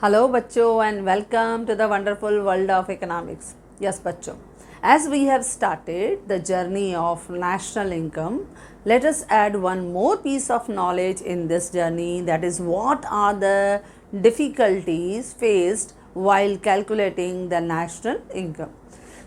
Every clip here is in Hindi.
Hello बच्चों and welcome to the wonderful world of economics. Yes बच्चों, as we have started the journey of national income, let us add one more piece of knowledge in this journey, that is what are the difficulties faced while calculating the national income.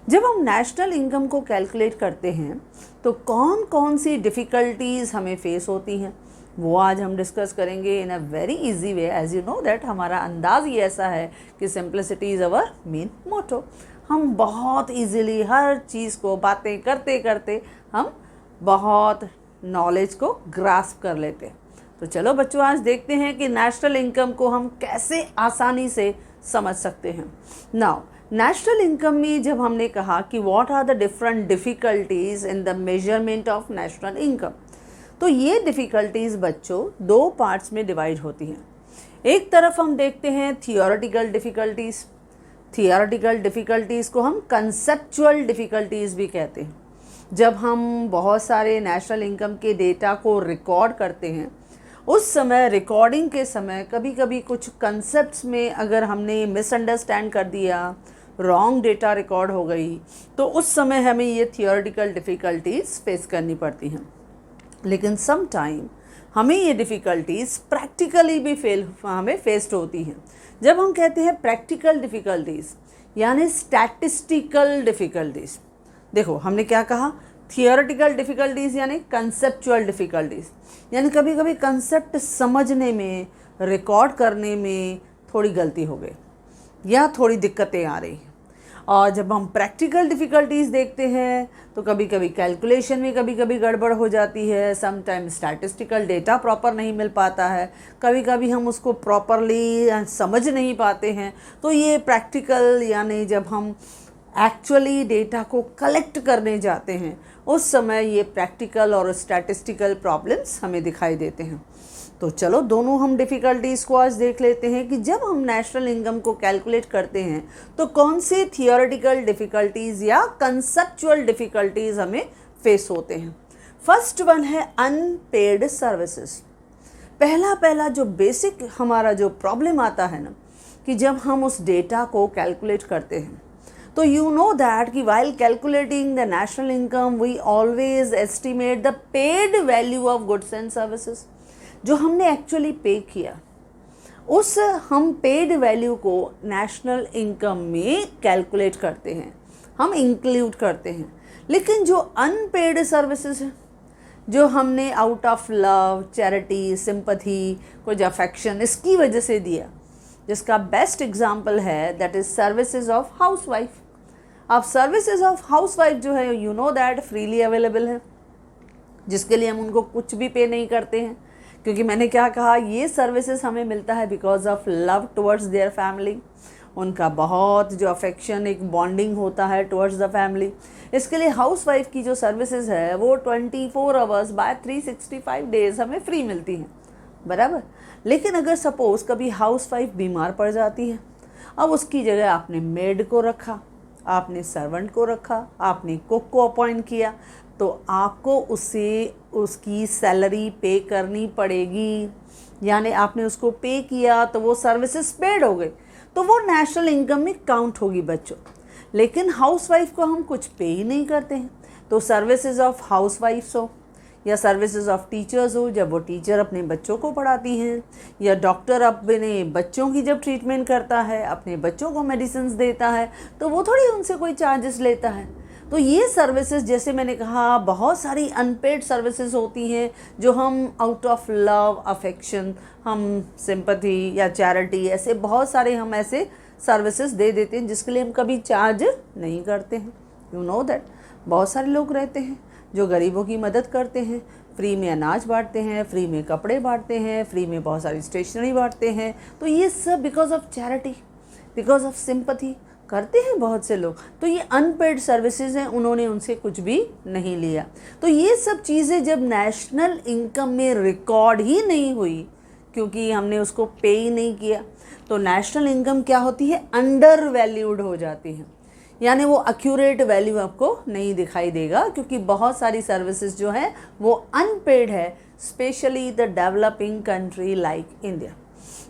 जब हम नेशनल इनकम को कैलकुलेट करते हैं तो कौन कौन सी डिफ़िकल्टीज़ हमें फेस होती हैं वो आज हम डिस्कस करेंगे in a very easy way. As you know that हमारा अंदाज़ ही ऐसा है कि simplicity is our main motto. हम बहुत इजीली हर चीज़ को बातें करते करते हम बहुत नॉलेज को ग्रास्प कर लेते हैं. तो चलो बच्चों आज देखते हैं कि नेशनल इनकम को हम कैसे आसानी से समझ सकते हैं. नाउ नेशनल इनकम में जब हमने कहा कि what are the different difficulties in the measurement of national income, तो ये डिफ़िकल्टीज़ बच्चों दो पार्ट्स में डिवाइड होती हैं. एक तरफ हम देखते हैं थियोरेटिकल डिफ़िकल्टीज़. थियोरेटिकल डिफ़िकल्टीज़ को हम कंसेप्चुअल डिफ़िकल्टीज़ भी कहते हैं. जब हम बहुत सारे नेशनल इनकम के डेटा को रिकॉर्ड करते हैं उस समय रिकॉर्डिंग के समय कभी कभी कुछ कंसेप्ट्स में अगर हमने मिसअंडरस्टैंड कर दिया, रॉन्ग डेटा रिकॉर्ड हो गई, तो उस समय हमें ये थियोरेटिकल डिफ़िकल्टीज़ फेस करनी पड़ती हैं. लेकिन सम टाइम हमें ये डिफ़िकल्टीज़ प्रैक्टिकली भी हमें फेस्ड होती हैं. जब हम कहते हैं प्रैक्टिकल डिफ़िकल्टीज़ यानी स्टैटिस्टिकल डिफ़िकल्टीज़, देखो हमने क्या कहा, थियोरेटिकल डिफ़िकल्टीज़ यानी कंसेप्चुअल डिफ़िकल्टीज़, यानी कभी कभी कंसेप्ट समझने में, रिकॉर्ड करने में थोड़ी गलती हो गई या थोड़ी दिक्कतें आ रही हैं. और जब हम प्रैक्टिकल डिफ़िकल्टीज़ देखते हैं तो कभी कभी कैलकुलेशन में कभी कभी गड़बड़ हो जाती है. समटाइम स्टैटिस्टिकल डेटा प्रॉपर नहीं मिल पाता है, कभी कभी हम उसको प्रॉपरली समझ नहीं पाते हैं. तो ये प्रैक्टिकल यानी जब हम एक्चुअली डेटा को कलेक्ट करने जाते हैं उस समय ये प्रैक्टिकल और स्टैटिस्टिकल प्रॉब्लम्स हमें दिखाई देते हैं. तो चलो दोनों हम डिफ़िकल्टीज़ को आज देख लेते हैं कि जब हम नेशनल इनकम को कैलकुलेट करते हैं तो कौन से थियोरेटिकल डिफ़िकल्टीज़ या कंसेप्चुअल डिफ़िकल्टीज़ हमें फेस होते हैं. फर्स्ट वन है अनपेड सर्विसेज. पहला जो बेसिक हमारा जो प्रॉब्लम आता है ना कि जब हम उस डेटा को कैलकुलेट करते हैं तो यू नो दैट कि while calculating the national income we always estimate the paid value of goods and services. जो हमने एक्चुअली पे किया उस हम पेड वैल्यू को नेशनल इनकम में कैलकुलेट करते हैं, हम इंक्लूड करते हैं. लेकिन जो अनपेड सर्विसेज हैं, जो हमने out of love, charity, sympathy, कुछ अफेक्शन इसकी वजह से दिया, जिसका बेस्ट एग्जांपल है that is services of housewife. अब सर्विसेज ऑफ हाउसवाइफ जो है you know that freely available है, जिसके लिए हम उनको कुछ भी पे नहीं करते हैं, क्योंकि मैंने क्या कहा ये सर्विसेज हमें मिलता है because of love towards their family. उनका बहुत जो अफेक्शन, एक बॉन्डिंग होता है टुवर्ड्स द फैमिली. इसके लिए हाउसवाइफ की जो सर्विसेज है वो 24 आवर्स बाय 365 डेज हमें फ्री मिलती हैं, बराबर. लेकिन अगर सपोज़ कभी हाउसवाइफ बीमार पड़ जाती है, अब उसकी जगह आपने मेड को रखा, आपने सर्वेंट को रखा, आपने कुक को अपॉइंट किया, तो आपको उससे उसकी सैलरी पे करनी पड़ेगी. यानी आपने उसको पे किया तो वो सर्विसेज पेड हो गई, तो वो नेशनल इनकम में काउंट होगी बच्चों. लेकिन हाउसवाइफ को हम कुछ पे ही नहीं करते हैं, तो सर्विसेज ऑफ हाउसवाइफ्स हो या सर्विसेज ऑफ टीचर्स हो, जब वो टीचर अपने बच्चों को पढ़ाती हैं, या डॉक्टर अपने बच्चों की जब ट्रीटमेंट करता है, अपने बच्चों को मेडिसिन देता है, तो वो थोड़ी उनसे कोई चार्जेस लेता है. तो ये सर्विसेज जैसे मैंने कहा बहुत सारी अनपेड सर्विसेज होती हैं जो हम आउट ऑफ लव, अफेक्शन, हम सिंपैथी या चैरिटी, ऐसे बहुत सारे हम ऐसे सर्विसेज दे देते हैं जिसके लिए हम कभी चार्ज नहीं करते हैं. यू नो दैट बहुत सारे लोग रहते हैं जो गरीबों की मदद करते हैं, फ्री में अनाज बांटते हैं, फ्री में कपड़े बांटते हैं, फ्री में बहुत सारी स्टेशनरी बांटते हैं. तो ये सब because of charity, because of sympathy करते हैं बहुत से लोग. तो ये अनपेड सर्विसेज हैं, उन्होंने उनसे कुछ भी नहीं लिया. तो ये सब चीज़ें जब नेशनल इनकम में रिकॉर्ड ही नहीं हुई क्योंकि हमने उसको पे ही नहीं किया, तो नेशनल इनकम क्या होती है, अंडर वैल्यूड हो जाती है. यानी वो एक्यूरेट वैल्यू आपको नहीं दिखाई देगा क्योंकि बहुत सारी सर्विसेज जो हैं वो अनपेड है, specially the developing country like India.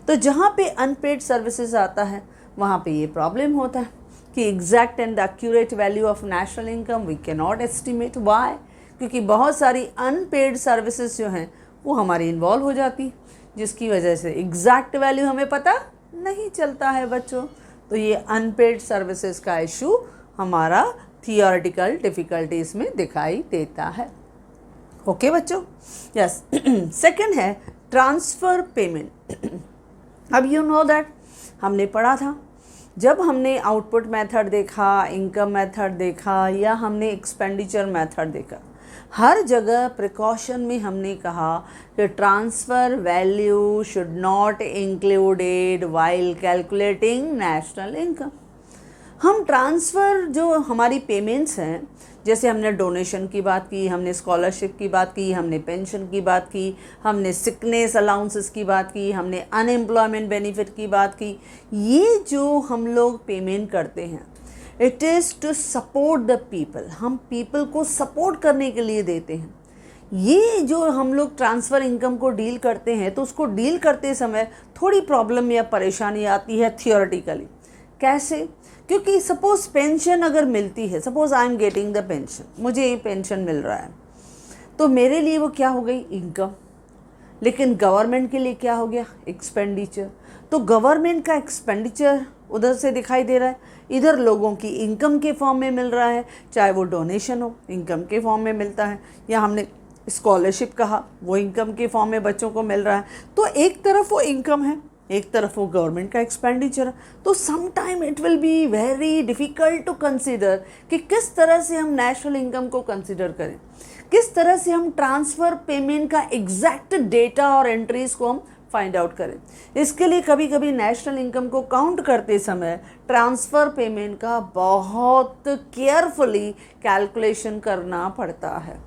तो जहाँ पे अनपेड सर्विसेज आता है वहाँ पे ये प्रॉब्लम होता है कि exact and accurate value of national income we can not estimate. Why? क्योंकि बहुत सारी अनपेड सर्विसेज जो हैं वो हमारी इन्वॉल्व हो जाती, जिसकी वजह से एग्जैक्ट वैल्यू हमें पता नहीं चलता है बच्चों। तो ये अनपेड सर्विसेज का इशू हमारा थियोरेटिकल डिफ़िकल्टीज में दिखाई देता है। ओके बच्चों, यस। सेकंड है ट्रांसफ़र पेमेंट। अब यू नो दैट हमने पढ़ा था, जब हमने आउटपुट मेथड देखा, इनकम मेथड देखा या हमने एक्सपेंडिचर मेथड देखा, हर जगह प्रिकॉशन में हमने कहा कि transfer value should not included while calculating national income. हम ट्रांसफ़र जो हमारी पेमेंट्स हैं, जैसे हमने डोनेशन की बात की, हमने स्कॉलरशिप की बात की, हमने पेंशन की बात की, हमने सिकनेस अलाउंसेस की बात की, हमने अनएम्प्लॉयमेंट बेनिफिट की बात की, ये जो हम लोग पेमेंट करते हैं it is to support the people, हम पीपल को सपोर्ट करने के लिए देते हैं। ये जो हम लोग ट्रांसफ़र इनकम को डील करते हैं तो उसको डील करते समय थोड़ी प्रॉब्लम या परेशानी आती है थियोरेटिकली। कैसे? क्योंकि सपोज़ पेंशन अगर मिलती है, suppose I am getting the pension, मुझे ये पेंशन मिल रहा है, तो मेरे लिए वो क्या हो गई? इनकम। लेकिन गवर्नमेंट के लिए क्या हो गया? एक्सपेंडिचर। तो गवर्नमेंट का एक्सपेंडिचर उधर से दिखाई दे रहा है, इधर लोगों की इनकम के फॉर्म में मिल रहा है, चाहे वो डोनेशन हो इनकम के फॉर्म में मिलता है, या हमने स्कॉलरशिप कहा वो इनकम के फॉर्म में बच्चों को मिल रहा है। तो एक तरफ वो इनकम है, एक तरफ वो गवर्नमेंट का एक्सपेंडिचर है। तो some time it will be very difficult to consider कि किस तरह से हम नेशनल इनकम को कंसिडर करें, किस तरह से हम ट्रांसफ़र पेमेंट का एग्जैक्ट डेटा और एंट्रीज़ को हम फाइंड आउट करें। इसके लिए कभी कभी नेशनल इनकम को काउंट करते समय ट्रांसफ़र पेमेंट का बहुत केयरफुली कैलकुलेशन करना पड़ता है,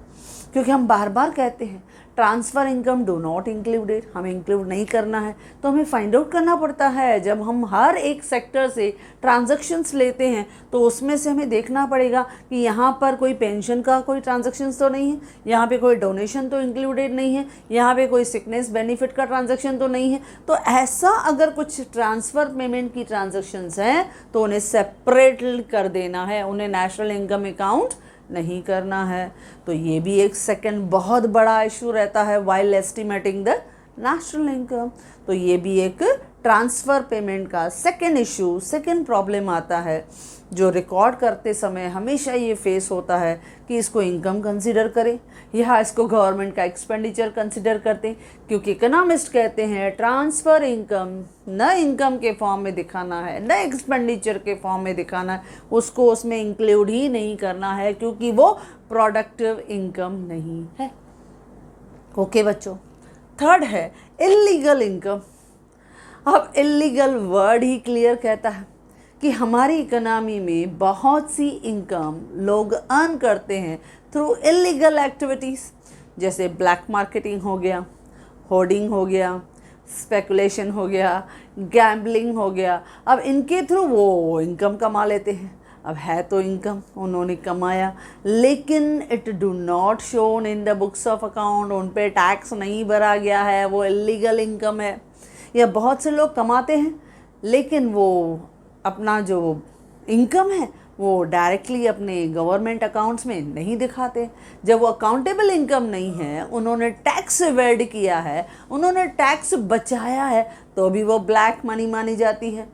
क्योंकि हम बार बार कहते हैं transfer income do not included, हमें इंक्लूड नहीं करना है। तो हमें फाइंड आउट करना पड़ता है, जब हम हर एक सेक्टर से ट्रांजैक्शंस लेते हैं तो उसमें से हमें देखना पड़ेगा कि यहाँ पर कोई पेंशन का कोई ट्रांजैक्शंस तो नहीं है, यहाँ पे कोई डोनेशन तो इंक्लूडेड नहीं है, यहाँ पे कोई सिकनेस बेनिफिट का ट्रांजैक्शन तो नहीं है। तो ऐसा अगर कुछ ट्रांसफ़र पेमेंट की ट्रांजैक्शंस हैं तो उन्हें सेपरेट कर देना है, उन्हें नेशनल इनकम में काउंट नहीं करना है। तो ये भी एक सेकंड बहुत बड़ा इशू रहता है while estimating the national income. तो ये भी एक ट्रांसफ़र पेमेंट का सेकंड इशू, सेकंड प्रॉब्लम आता है जो रिकॉर्ड करते समय हमेशा ये फेस होता है कि इसको इनकम कंसिडर करें या इसको गवर्नमेंट का एक्सपेंडिचर कंसिडर करते हैं, क्योंकि इकोनॉमिस्ट कहते हैं ट्रांसफ़र इनकम न इनकम के फॉर्म में दिखाना है न एक्सपेंडिचर के फॉर्म में दिखाना है, उसको उसमें इंक्लूड ही नहीं करना है क्योंकि वो प्रोडक्टिव इनकम नहीं है। ओके बच्चों, थर्ड है इल्लीगल इनकम। अब इल्लीगल वर्ड ही क्लियर कहता है कि हमारी इकोनॉमी में बहुत सी इनकम लोग अर्न करते हैं थ्रू इल्लीगल एक्टिविटीज़, जैसे ब्लैक मार्केटिंग हो गया, होर्डिंग हो गया, स्पेकुलेशन हो गया, गैम्बलिंग हो गया। अब इनके थ्रू वो इनकम कमा लेते हैं। अब है तो इनकम उन्होंने कमाया, लेकिन it do not shown in the books of account, उन पे टैक्स नहीं भरा गया है, वो इल्लीगल इनकम है। या बहुत से लोग कमाते हैं लेकिन वो अपना जो इनकम है वो डायरेक्टली अपने गवर्नमेंट अकाउंट्स में नहीं दिखाते। जब वो अकाउंटेबल इनकम नहीं है, उन्होंने टैक्स एवेड किया है, उन्होंने टैक्स बचाया है, तो भी वो ब्लैक मनी मानी जाती है।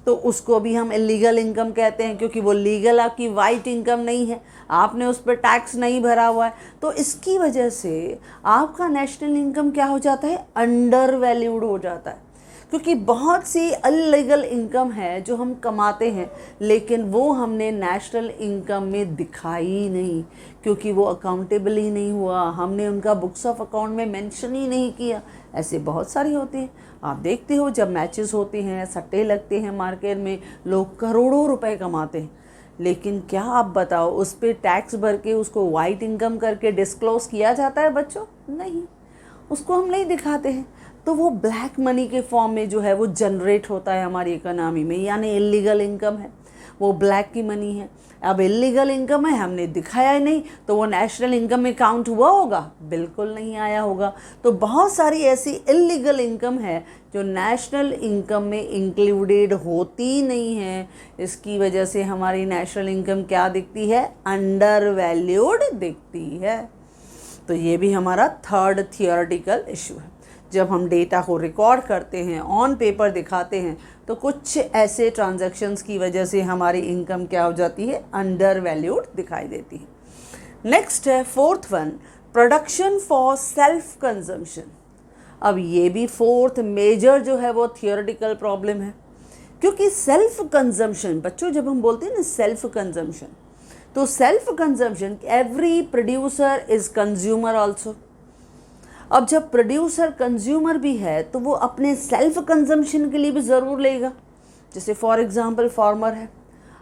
तो उसको भी हम इलीगल इनकम कहते हैं, क्योंकि वो लीगल आपकी वाइट इनकम नहीं है, आपने उस पर टैक्स नहीं भरा हुआ है। तो इसकी वजह से आपका नेशनल इनकम क्या हो जाता है? अंडर वैल्यूड हो जाता है, क्योंकि बहुत सी इल्लीगल इनकम है जो हम कमाते हैं लेकिन वो हमने नेशनल इनकम में दिखाई नहीं, क्योंकि वो अकाउंटेबल ही नहीं हुआ, हमने उनका बुक्स ऑफ अकाउंट में मेंशन ही नहीं किया। ऐसे बहुत सारी होती हैं। आप देखते हो जब मैचेस होते हैं, सट्टे लगते हैं मार्केट में, लोग करोड़ों रुपए कमाते हैं, लेकिन क्या आप बताओ उस पर टैक्स भर के उसको वाइट इनकम करके डिस्क्लोज किया जाता है बच्चों? नहीं, उसको हम नहीं दिखाते हैं। तो वो ब्लैक मनी के फॉर्म में जो है वो जनरेट होता है हमारी इकोनॉमी में, यानी इलीगल इनकम है। वो ब्लैक की मनी है। अब इलीगल इनकम है, हमने दिखाया ही नहीं, तो वो नेशनल इनकम में काउंट हुआ होगा? बिल्कुल नहीं आया होगा। तो बहुत सारी ऐसी इलीगल इनकम है जो नेशनल इनकम में इंक्लूडेड होती नहीं है। इसकी वजह से हमारी नेशनल इनकम क्या दिखती है? अंडर वैल्यूड दिखती है। तो ये भी हमारा थर्ड थियोरेटिकल इशू है। जब हम डेटा को रिकॉर्ड करते हैं, ऑन पेपर दिखाते हैं, तो कुछ ऐसे ट्रांजैक्शंस की वजह से हमारी इनकम क्या हो जाती है? अंडर वैल्यूड दिखाई देती है। नेक्स्ट है fourth one, production for self consumption. अब ये भी फोर्थ मेजर जो है वो थियोरेटिकल प्रॉब्लम है, क्योंकि सेल्फ कंजम्पशन, बच्चों जब हम बोलते हैं ना सेल्फ कंजम्पशन, तो self consumption, every producer is consumer also. अब जब प्रोड्यूसर कंज्यूमर भी है तो वो अपने सेल्फ कंजम्पशन के लिए भी ज़रूर लेगा। जैसे फॉर एग्जांपल फार्मर है,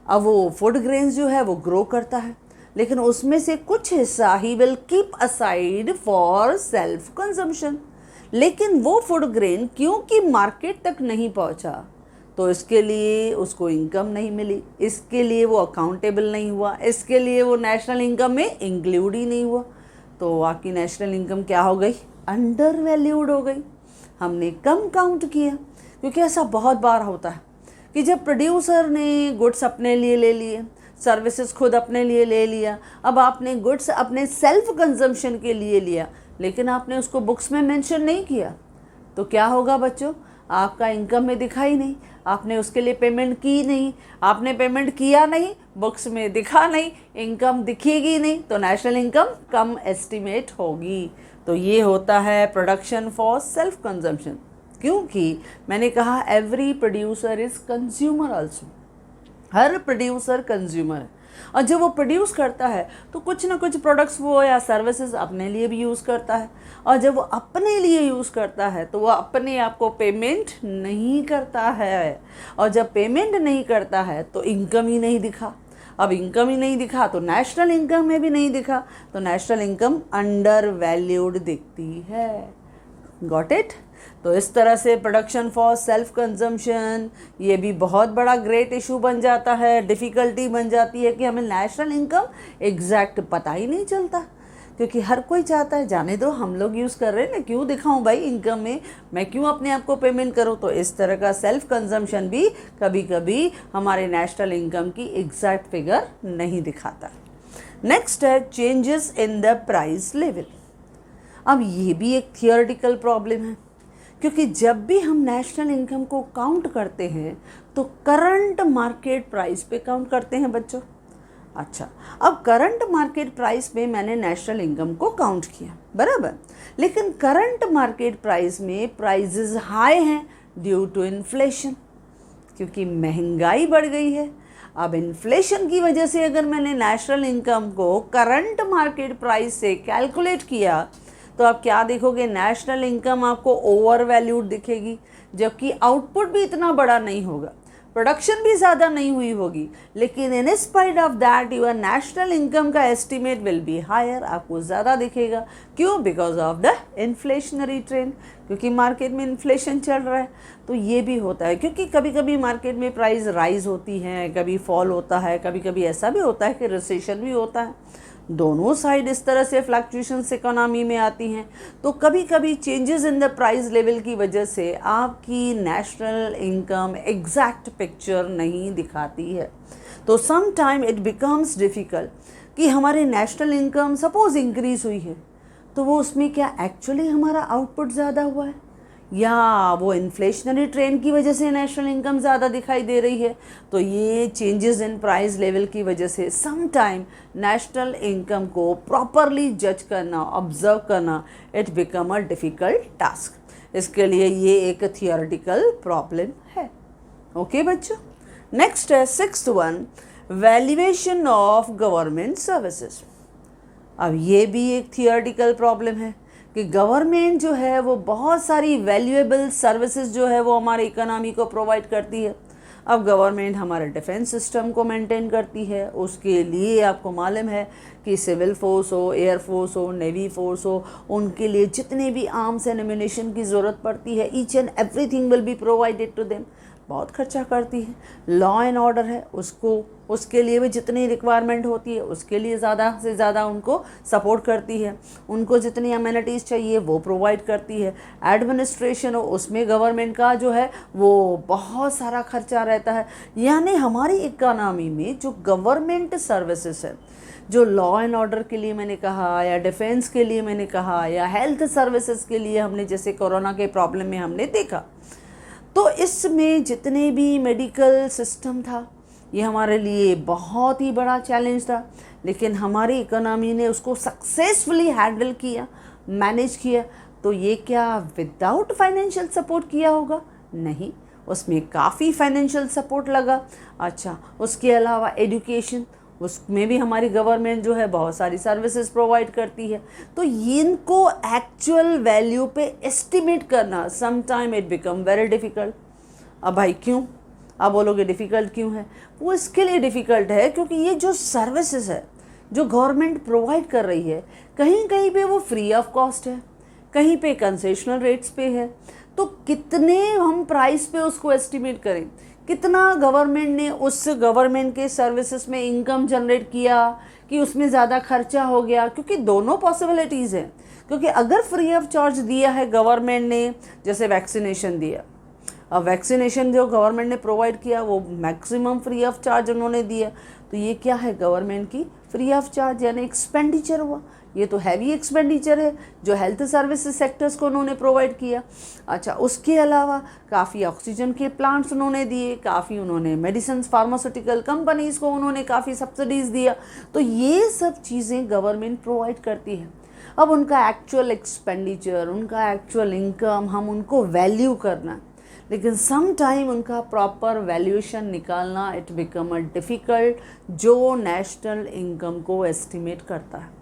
अब वो फूड ग्रेन्स जो है वो ग्रो करता है, लेकिन उसमें से कुछ हिस्सा he will keep aside for self consumption. लेकिन वो फूड ग्रेन क्योंकि मार्केट तक नहीं पहुंचा, तो इसके लिए उसको इनकम नहीं मिली, इसके लिए वो अकाउंटेबल नहीं हुआ, इसके लिए वो नेशनल इनकम में इंक्लूड ही नहीं हुआ। तो आपकी नेशनल इनकम क्या हो गई? अंडर वैल्यूड हो गई। हमने कम काउंट किया, क्योंकि ऐसा बहुत बार होता है कि जब प्रोड्यूसर ने गुड्स अपने लिए ले लिए, सर्विसेज खुद अपने लिए ले लिया, अब आपने गुड्स अपने सेल्फ कंजम्पशन के लिए लिया, लेकिन आपने उसको बुक्स में मेंशन नहीं किया, तो क्या होगा बच्चों? आपका इनकम में दिखा ही नहीं, आपने उसके लिए पेमेंट की नहीं, आपने पेमेंट किया नहीं, बुक्स में दिखा नहीं, इनकम दिखेगी नहीं, तो नेशनल इनकम कम एस्टिमेट होगी। तो ये होता है प्रोडक्शन फॉर सेल्फ कंजम्पशन, क्योंकि मैंने कहा every producer is consumer also, her producer consumer है, और जब वो प्रोड्यूस करता है तो कुछ ना कुछ प्रोडक्ट्स वो या सर्विसेज अपने लिए भी यूज़ करता है, और जब वो अपने लिए यूज़ करता है तो वो अपने आप को पेमेंट नहीं करता है, और जब पेमेंट नहीं करता है तो इनकम ही नहीं दिखा। अब इनकम ही नहीं दिखा तो नेशनल इनकम में भी नहीं दिखा, तो नेशनल इनकम अंडर वैल्यूड दिखती है। Got it? तो इस तरह से प्रोडक्शन फॉर सेल्फ कंजम्पशन ये भी बहुत बड़ा ग्रेट इशू बन जाता है, डिफ़िकल्टी बन जाती है कि हमें नेशनल इनकम एग्जैक्ट पता ही नहीं चलता, क्योंकि हर कोई चाहता है जाने दो, हम लोग यूज़ कर रहे हैं, मैं क्यों दिखाऊं भाई इनकम में, मैं क्यों अपने आप को पेमेंट करूं। तो इस तरह का सेल्फ कंजम्पशन भी कभी कभी हमारे नेशनल इनकम की एग्जैक्ट फिगर नहीं दिखाता। नेक्स्ट है changes in the price level. अब ये भी एक थियोरेटिकल प्रॉब्लम है, क्योंकि जब भी हम नेशनल इनकम को काउंट करते हैं तो करंट मार्केट प्राइस पे काउंट करते हैं बच्चों। अच्छा, अब करंट मार्केट प्राइस में मैंने नेशनल इनकम को काउंट किया, बराबर, लेकिन करंट मार्केट प्राइस में प्राइसेस हाई हैं ड्यू टू इन्फ्लेशन, क्योंकि महंगाई बढ़ गई है। अब इन्फ्लेशन की वजह से अगर मैंने नेशनल इनकम को करंट मार्केट प्राइस से कैलकुलेट किया, तो आप क्या देखोगे? नेशनल इनकम आपको ओवर वैल्यूड दिखेगी, जबकि आउटपुट भी इतना बड़ा नहीं होगा, प्रोडक्शन भी ज़्यादा नहीं हुई होगी, लेकिन in spite of that your national income का एस्टिमेट विल बी हायर, आपको ज़्यादा दिखेगा। क्यों? Because of the inflationary trend, क्योंकि मार्केट में इन्फ्लेशन चल रहा है। तो ये भी होता है, क्योंकि कभी कभी मार्केट में प्राइस राइज होती है, कभी फॉल होता है, कभी कभी ऐसा भी होता है कि रिसेशन भी होता है। दोनों साइड इस तरह से फ्लक्चुएशंस इकोनॉमी में आती हैं। तो कभी कभी changes in the price level की वजह से आपकी नेशनल इनकम एग्जैक्ट पिक्चर नहीं दिखाती है। तो some time it becomes difficult कि हमारी नेशनल इनकम सपोज इंक्रीज़ हुई है, तो वो उसमें क्या एक्चुअली हमारा आउटपुट ज़्यादा हुआ है, या वो इन्फ्लेशनरी ट्रेंड की वजह से नेशनल इनकम ज़्यादा दिखाई दे रही है। तो ये चेंजेस इन प्राइस लेवल की वजह से सम टाइम नेशनल इनकम को प्रॉपरली जज करना, ऑब्जर्व करना, it become a difficult task. इसके लिए ये एक थियोरेटिकल प्रॉब्लम है। ओके बच्चों, नेक्स्ट है sixth one, valuation of government services. अब ये भी एक थियोरेटिकल प्रॉब्लम है कि गवर्नमेंट जो है वो बहुत सारी वैल्यूएबल सर्विसेज जो है वो हमारे इकोनॉमी को प्रोवाइड करती है। अब गवर्नमेंट हमारे डिफेंस सिस्टम को मेंटेन करती है, उसके लिए आपको मालूम है कि सिविल फोर्स हो, एयर फोर्स हो, नेवी फोर्स हो, उनके लिए जितने भी आर्म्स एंड एम्युनिशन की ज़रूरत पड़ती है, each and everything will be provided to them. बहुत खर्चा करती है। लॉ एंड ऑर्डर है, उसके लिए भी जितनी रिक्वायरमेंट होती है उसके लिए ज़्यादा से ज़्यादा उनको सपोर्ट करती है। उनको जितनी अमेनिटीज़ चाहिए वो प्रोवाइड करती है। एडमिनिस्ट्रेशन हो, उसमें गवर्नमेंट का जो है वो बहुत सारा खर्चा रहता है। यानी हमारी इकोनॉमी में जो गवर्नमेंट सर्विसेज है, जो लॉ एंड ऑर्डर के लिए मैंने कहा, या डिफेंस के लिए मैंने कहा, या हेल्थ सर्विसेज के लिए हमने जैसे कोरोना के प्रॉब्लम में हमने देखा, तो इसमें जितने भी मेडिकल सिस्टम था ये हमारे लिए बहुत ही बड़ा चैलेंज था, लेकिन हमारी इकोनॉमी ने उसको सक्सेसफुली हैंडल किया, मैनेज किया। तो ये क्या विदाउट फाइनेंशियल सपोर्ट किया होगा? नहीं, उसमें काफ़ी फाइनेंशियल सपोर्ट लगा। अच्छा, उसके अलावा एजुकेशन, उसमें भी हमारी गवर्नमेंट जो है बहुत सारी सर्विसेज प्रोवाइड करती है। तो इनको एक्चुअल वैल्यू पे एस्टिमेट करना some time it become very difficult. अब भाई क्यों? आप बोलोगे डिफ़िकल्ट क्यों है? वो इसके लिए डिफ़िकल्ट है क्योंकि ये जो सर्विसेज है जो गवर्नमेंट प्रोवाइड कर रही है, कहीं कहीं पे वो फ्री ऑफ कॉस्ट है, कहीं पे कंसेशनल रेट्स पे है। तो कितने हम प्राइस पे उसको एस्टिमेट करें, कितना गवर्नमेंट ने उस गवर्नमेंट के सर्विसेज में इनकम जनरेट किया कि उसमें ज़्यादा खर्चा हो गया, क्योंकि दोनों पॉसिबिलिटीज़ हैं। क्योंकि अगर फ्री ऑफ चार्ज दिया है गवर्नमेंट ने, जैसे वैक्सीनेशन दिया, अब वैक्सीनेशन जो गवर्नमेंट ने प्रोवाइड किया वो मैक्सिमम फ्री ऑफ चार्ज उन्होंने दिया, तो ये क्या है? गवर्नमेंट की फ्री ऑफ चार्ज, यानी एक्सपेंडिचर हुआ। ये तो हैवी एक्सपेंडिचर है जो हेल्थ सर्विसेज सेक्टर्स को उन्होंने प्रोवाइड किया। अच्छा, उसके अलावा काफ़ी ऑक्सीजन के प्लांट्स उन्होंने दिए, काफ़ी उन्होंने मेडिसिन फार्मास्यूटिकल कंपनीज़ को उन्होंने काफ़ी सब्सिडीज़ दिया। तो ये सब चीज़ें गवर्नमेंट प्रोवाइड करती है। अब उनका एक्चुअल एक्सपेंडिचर, उनका एक्चुअल इनकम, हम उनको वैल्यू करना, लेकिन सम टाइम उनका प्रॉपर वैल्यूएशन निकालना इट बिकम अ डिफ़िकल्ट जो नेशनल इनकम को एस्टिमेट करता है।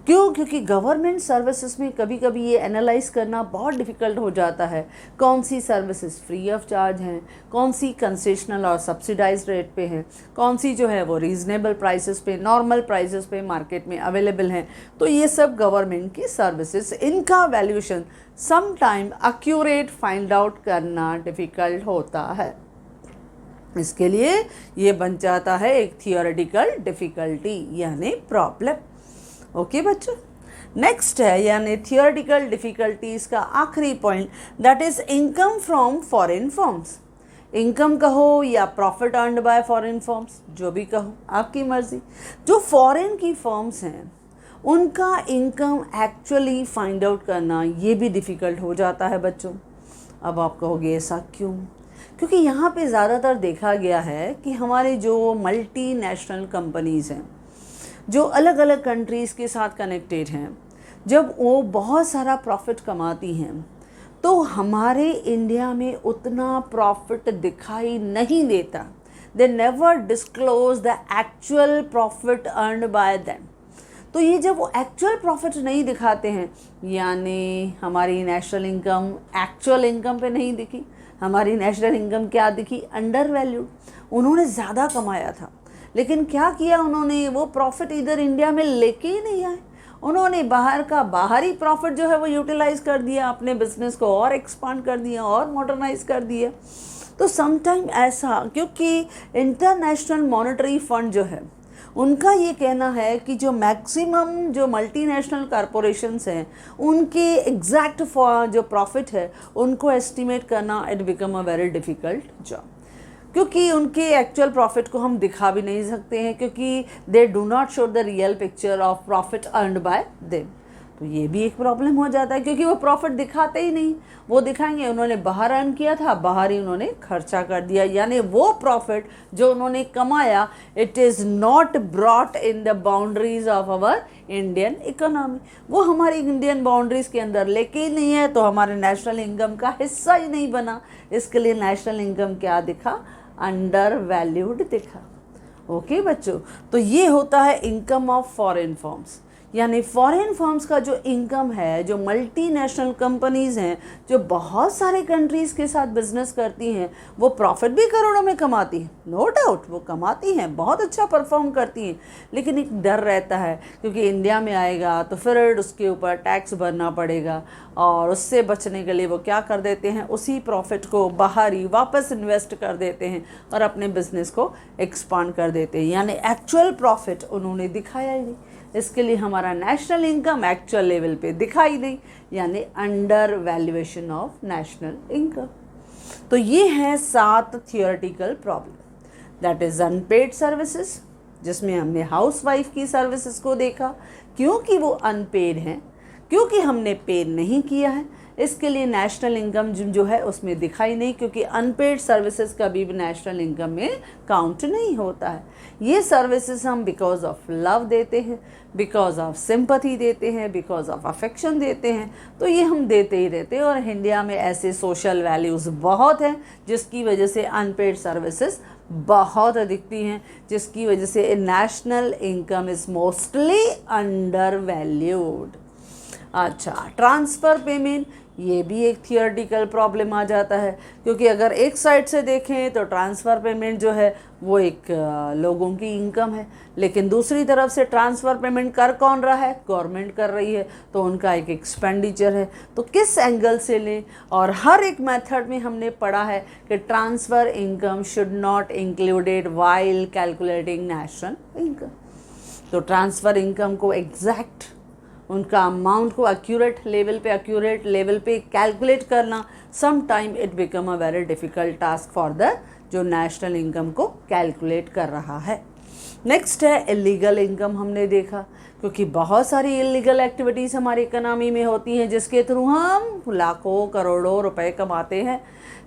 क्यों? क्योंकि गवर्नमेंट सर्विसेज में कभी कभी ये एनालाइज करना बहुत डिफ़िकल्ट हो जाता है, कौन सी सर्विसेज फ्री ऑफ चार्ज हैं, कौन सी कंसेशनल और सब्सिडाइज्ड रेट पे हैं, कौन सी जो है वो रीजनेबल प्राइसेस पे, नॉर्मल प्राइसेस पे मार्केट में अवेलेबल हैं। तो ये सब गवर्नमेंट की सर्विसेज, इनका valuation some time accurate find out करना डिफ़िकल्ट होता है। इसके लिए ये बन जाता है एक थियोरेटिकल डिफ़िकल्टी यानी प्रॉब्लम। ओके बच्चों, नेक्स्ट है यानी थियोरेटिकल डिफ़िकल्टीज का आखिरी point, that is income from foreign firms. Income कहो या profit earned bye foreign firms, जो भी कहो आपकी मर्जी। जो फॉरेन की फर्म्स हैं उनका इनकम एक्चुअली फाइंड आउट करना ये भी डिफ़िकल्ट हो जाता है बच्चों। अब आप कहोगे ऐसा क्यों? क्योंकि यहाँ पे ज़्यादातर देखा गया है कि हमारे जो मल्टी नेशनल कंपनीज़ हैं जो अलग अलग कंट्रीज़ के साथ कनेक्टेड हैं, जब वो बहुत सारा प्रॉफिट कमाती हैं तो हमारे इंडिया में उतना प्रॉफिट दिखाई नहीं देता। They never disclose the actual profit earned bye them. तो ये जब वो एक्चुअल प्रॉफिट नहीं दिखाते हैं, यानी हमारी नेशनल इनकम एक्चुअल इनकम पे नहीं दिखी, हमारी नेशनल इनकम क्या दिखी? Under valued. उन्होंने ज़्यादा कमाया था, लेकिन क्या किया उन्होंने? वो प्रॉफिट इधर इंडिया में लेके ही नहीं आए। उन्होंने बाहरी प्रॉफिट जो है वो यूटिलाइज कर दिया, अपने बिजनेस को और एक्सपांड कर दिया और मॉडर्नाइज कर दिया। तो समटाइम ऐसा, क्योंकि इंटरनेशनल मॉनेटरी फंड जो है उनका ये कहना है कि जो मैक्सिमम जो मल्टीनेशनल कॉरपोरेशंस हैं उनके एग्जैक्ट जो प्रॉफिट है उनको एस्टिमेट करना it become a very difficult job, क्योंकि उनके एक्चुअल प्रॉफिट को हम दिखा भी नहीं सकते हैं, क्योंकि they do not show the real picture of profit earned bye them. तो ये भी एक प्रॉब्लम हो जाता है, क्योंकि वो प्रॉफिट दिखाते ही नहीं। वो दिखाएंगे उन्होंने बाहर अर्न किया था, बाहर ही उन्होंने खर्चा कर दिया, यानी वो प्रॉफिट जो उन्होंने कमाया it is not brought in the boundaries of our Indian economy. वो हमारी इंडियन बाउंड्रीज़ के अंदर लेके ही नहीं है, तो हमारे नेशनल इनकम का हिस्सा ही नहीं बना। इसके लिए नेशनल इनकम क्या दिखा? अंडर वैल्यूड दिखा। ओके बच्चों, तो ये होता है इनकम ऑफ फॉरेन फर्म्स। यानी फॉरेन फर्म्स का जो इनकम है, जो मल्टीनेशनल कंपनीज़ हैं, जो बहुत सारे कंट्रीज़ के साथ बिजनेस करती हैं, वो प्रॉफिट भी करोड़ों में कमाती हैं, नो डाउट वो कमाती हैं, बहुत अच्छा परफॉर्म करती हैं। लेकिन एक डर रहता है, क्योंकि इंडिया में आएगा तो फिर उसके ऊपर टैक्स भरना पड़ेगा, और उससे बचने के लिए वो क्या कर देते हैं, उसी प्रॉफिट को बाहर ही वापस इन्वेस्ट कर देते हैं और अपने बिजनेस को एक्सपांड कर देते हैं। यानी एक्चुअल प्रॉफिट उन्होंने दिखाया ही नहीं, इसके लिए हमारा नेशनल इनकम एक्चुअल लेवल पे दिखाई नहीं, यानी under valuation of national income. तो ये हैं 7 theoretical problem. That is unpaid services, जिसमें हमने हाउसवाइफ की सर्विसेज को देखा, क्योंकि वो अनपेड हैं, क्योंकि हमने पे नहीं किया है, इसके लिए नेशनल इनकम जो है उसमें दिखाई नहीं, क्योंकि अनपेड सर्विसेज कभी भी नेशनल इनकम में काउंट नहीं होता है। ये सर्विसेज हम बिकॉज ऑफ लव देते हैं, बिकॉज ऑफ सिंपैथी देते हैं, बिकॉज ऑफ अफेक्शन देते हैं, तो ये हम देते ही रहते हैं। और इंडिया में ऐसे सोशल वैल्यूज़ बहुत हैं जिसकी वजह से अनपेड सर्विसेज बहुत दिखती हैं, जिसकी वजह से national income is mostly under valued. अच्छा, ट्रांसफ़र पेमेंट, ये भी एक थियोरेटिकल प्रॉब्लम आ जाता है, क्योंकि अगर एक साइड से देखें तो ट्रांसफ़र पेमेंट जो है वो एक लोगों की इनकम है, लेकिन दूसरी तरफ से ट्रांसफ़र पेमेंट कर कौन रहा है, गवर्नमेंट कर रही है, तो उनका एक एक्सपेंडिचर है। तो किस एंगल से लें, और हर एक मेथड में हमने पढ़ा है कि transfer income should not included while calculating national income. तो ट्रांसफ़र इनकम को एग्जैक्ट उनका अमाउंट को एक्यूरेट लेवल पे कैलकुलेट करना, some time it become a very difficult task for the जो नेशनल इनकम को कैलकुलेट कर रहा है। नेक्स्ट है इलीगल इनकम, हमने देखा, क्योंकि बहुत सारी इलीगल एक्टिविटीज़ हमारी इकोनॉमी में होती हैं जिसके थ्रू हम लाखों करोड़ों रुपए कमाते हैं,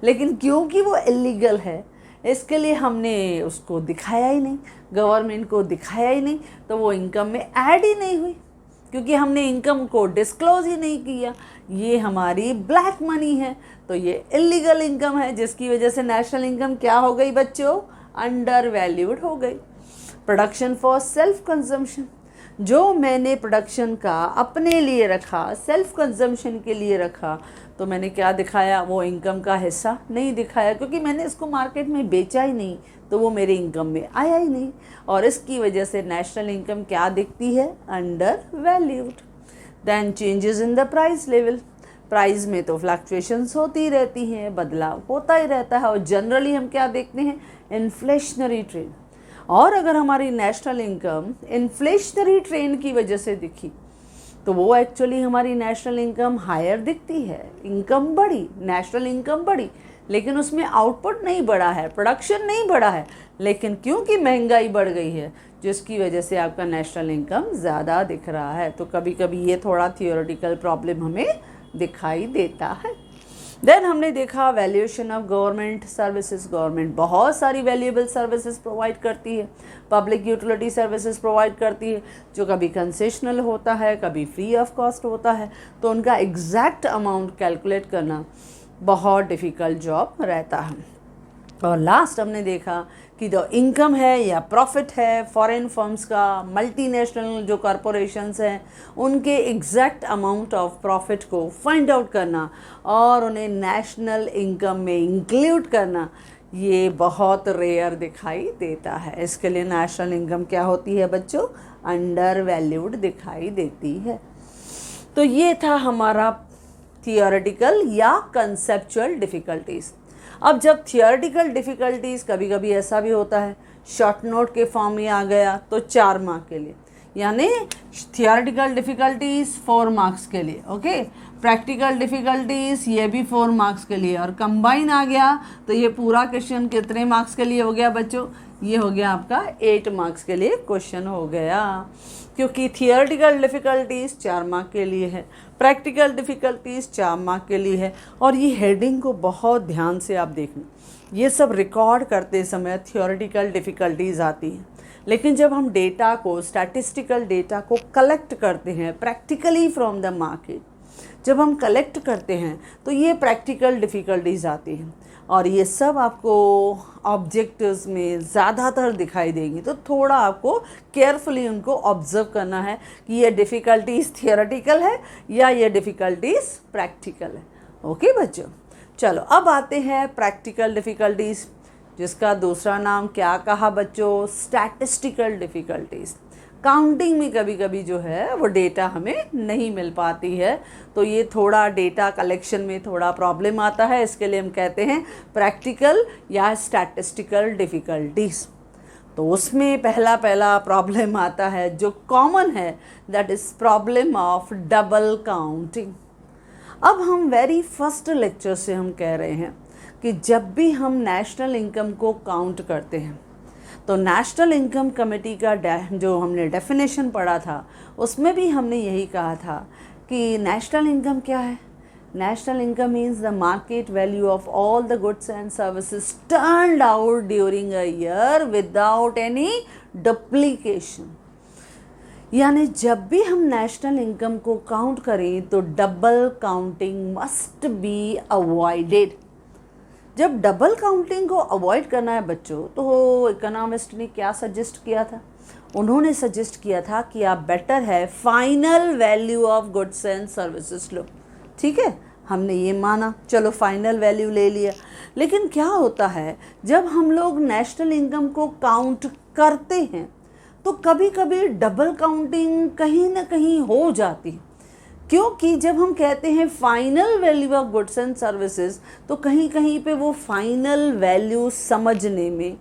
लेकिन क्योंकि वो इलीगल है इसके लिए हमने उसको दिखाया ही नहीं, गवर्नमेंट को दिखाया ही नहीं, तो वो इनकम में ऐड ही नहीं हुई, क्योंकि हमने इनकम को डिस्क्लोज ही नहीं किया। ये हमारी ब्लैक मनी है, तो ये इलीगल इनकम है, जिसकी वजह से नेशनल इनकम क्या हो गई बच्चों, अंडर वैल्यूड हो गई। प्रोडक्शन फॉर सेल्फ कंजम्पशन, जो मैंने प्रोडक्शन का अपने लिए रखा, सेल्फ कंजम्पशन के लिए रखा, तो मैंने क्या दिखाया, वो इनकम का हिस्सा नहीं दिखाया, क्योंकि मैंने इसको मार्केट में बेचा ही नहीं, तो वो मेरी इनकम में आया ही नहीं, और इसकी वजह से नेशनल इनकम क्या दिखती है, under valued. Then changes in the price level, price में तो फ्लक्चुएशंस होती रहती हैं, बदलाव होता ही रहता है, और जनरली हम क्या देखते हैं, इन्फ्लेशनरी ट्रेंड। और अगर हमारी नेशनल इनकम इन्फ्लेशनरी ट्रेंड की वजह से दिखी, तो वो एक्चुअली हमारी नेशनल इनकम हायर दिखती है, इनकम बढ़ी, नेशनल इनकम बढ़ी, लेकिन उसमें आउटपुट नहीं बढ़ा है, प्रोडक्शन नहीं बढ़ा है, लेकिन क्योंकि महंगाई बढ़ गई है जिसकी वजह से आपका नेशनल इनकम ज़्यादा दिख रहा है। तो कभी कभी ये थोड़ा थियोरेटिकल प्रॉब्लम हमें दिखाई देता है। देन हमने देखा valuation of government services. Government बहुत सारी वैल्यूएबल सर्विसेज प्रोवाइड करती है, पब्लिक यूटिलिटी सर्विसेज प्रोवाइड करती है, जो कभी कंसेशनल होता है, कभी फ्री ऑफ कॉस्ट होता है, तो उनका एग्जैक्ट अमाउंट कैलकुलेट करना बहुत डिफ़िकल्ट जॉब रहता है। और लास्ट हमने देखा कि जो इनकम है या प्रॉफिट है फॉरेन फर्म्स का, मल्टीनेशनल जो कॉरपोरेशंस हैं, उनके एग्जैक्ट अमाउंट ऑफ प्रॉफिट को फाइंड आउट करना और उन्हें नेशनल इनकम में इंक्लूड करना, ये बहुत रेयर दिखाई देता है। इसके लिए नेशनल इनकम क्या होती है बच्चों, अंडर वैल्यूड दिखाई देती है। तो ये था हमारा थियोरेटिकल या कंसेप्चुअल डिफ़िकल्टीज़। अब जब थियोरेटिकल डिफ़िकल्टीज़, कभी कभी ऐसा भी होता है शॉर्ट नोट के फॉर्म में आ गया तो 4 मार्क के लिए, यानी थियोरेटिकल डिफ़िकल्टीज़ 4 मार्क्स के लिए, ओके, प्रैक्टिकल डिफ़िकल्टीज़ ये भी 4 मार्क्स के लिए, और कंबाइन आ गया तो ये पूरा क्वेश्चन कितने मार्क्स के लिए हो गया बच्चों, ये हो गया आपका 8 मार्क्स के लिए क्वेश्चन हो गया, क्योंकि थियोरेटिकल डिफ़िकल्टीज़ 4 मार्क के लिए है, प्रैक्टिकल डिफ़िकल्टीज़ 4 मार्क के लिए है। और ये हेडिंग को बहुत ध्यान से आप देखना, ये सब रिकॉर्ड करते समय थियोरेटिकल डिफ़िकल्टीज़ आती हैं, लेकिन जब हम डेटा को, स्टैटिस्टिकल डेटा को कलेक्ट करते हैं प्रैक्टिकली फ्रॉम द मार्केट, जब हम कलेक्ट करते हैं तो ये प्रैक्टिकल डिफ़िकल्टीज़ आती हैं। और ये सब आपको ऑब्जेक्टिव्स में ज़्यादातर दिखाई देंगी, तो थोड़ा आपको केयरफुली उनको ऑब्जर्व करना है कि ये डिफ़िकल्टीज थियोरेटिकल है या ये डिफ़िकल्टीज प्रैक्टिकल है। ओके बच्चों, चलो अब आते हैं प्रैक्टिकल डिफ़िकल्टीज़, जिसका दूसरा नाम क्या कहा बच्चों, स्टैटिस्टिकल डिफ़िकल्टीज़। काउंटिंग में कभी कभी जो है वो डेटा हमें नहीं मिल पाती है, तो ये थोड़ा डेटा कलेक्शन में थोड़ा प्रॉब्लम आता है, इसके लिए हम कहते हैं प्रैक्टिकल या स्टैटिस्टिकल डिफ़िकल्टीज़। तो उसमें पहला प्रॉब्लम आता है जो कॉमन है, that is problem of double counting. अब हम वेरी फर्स्ट लेक्चर से हम कह रहे हैं कि जब भी हम नेशनल इनकम को काउंट करते हैं, तो नेशनल इनकम कमेटी का जो हमने डेफिनेशन पढ़ा था उसमें भी हमने यही कहा था कि नेशनल इनकम क्या है। National income means the market value of all the goods and services turned out during a year without any duplication. यानी जब भी हम नेशनल इनकम को काउंट करें तो double counting must be avoided. जब डबल काउंटिंग को अवॉइड करना है बच्चों, तो इकोनॉमिस्ट ने क्या सजेस्ट किया था, उन्होंने सजेस्ट किया था कि आप बेटर है final value of goods and services लो। ठीक है, हमने ये माना, चलो फाइनल वैल्यू ले लिया। लेकिन क्या होता है जब हम लोग नेशनल इनकम को काउंट करते हैं तो कभी कभी डबल काउंटिंग कहीं ना कहीं हो जाती है, क्योंकि जब हम कहते हैं final value of goods and services, तो कहीं कहीं पे वो फाइनल वैल्यू समझने में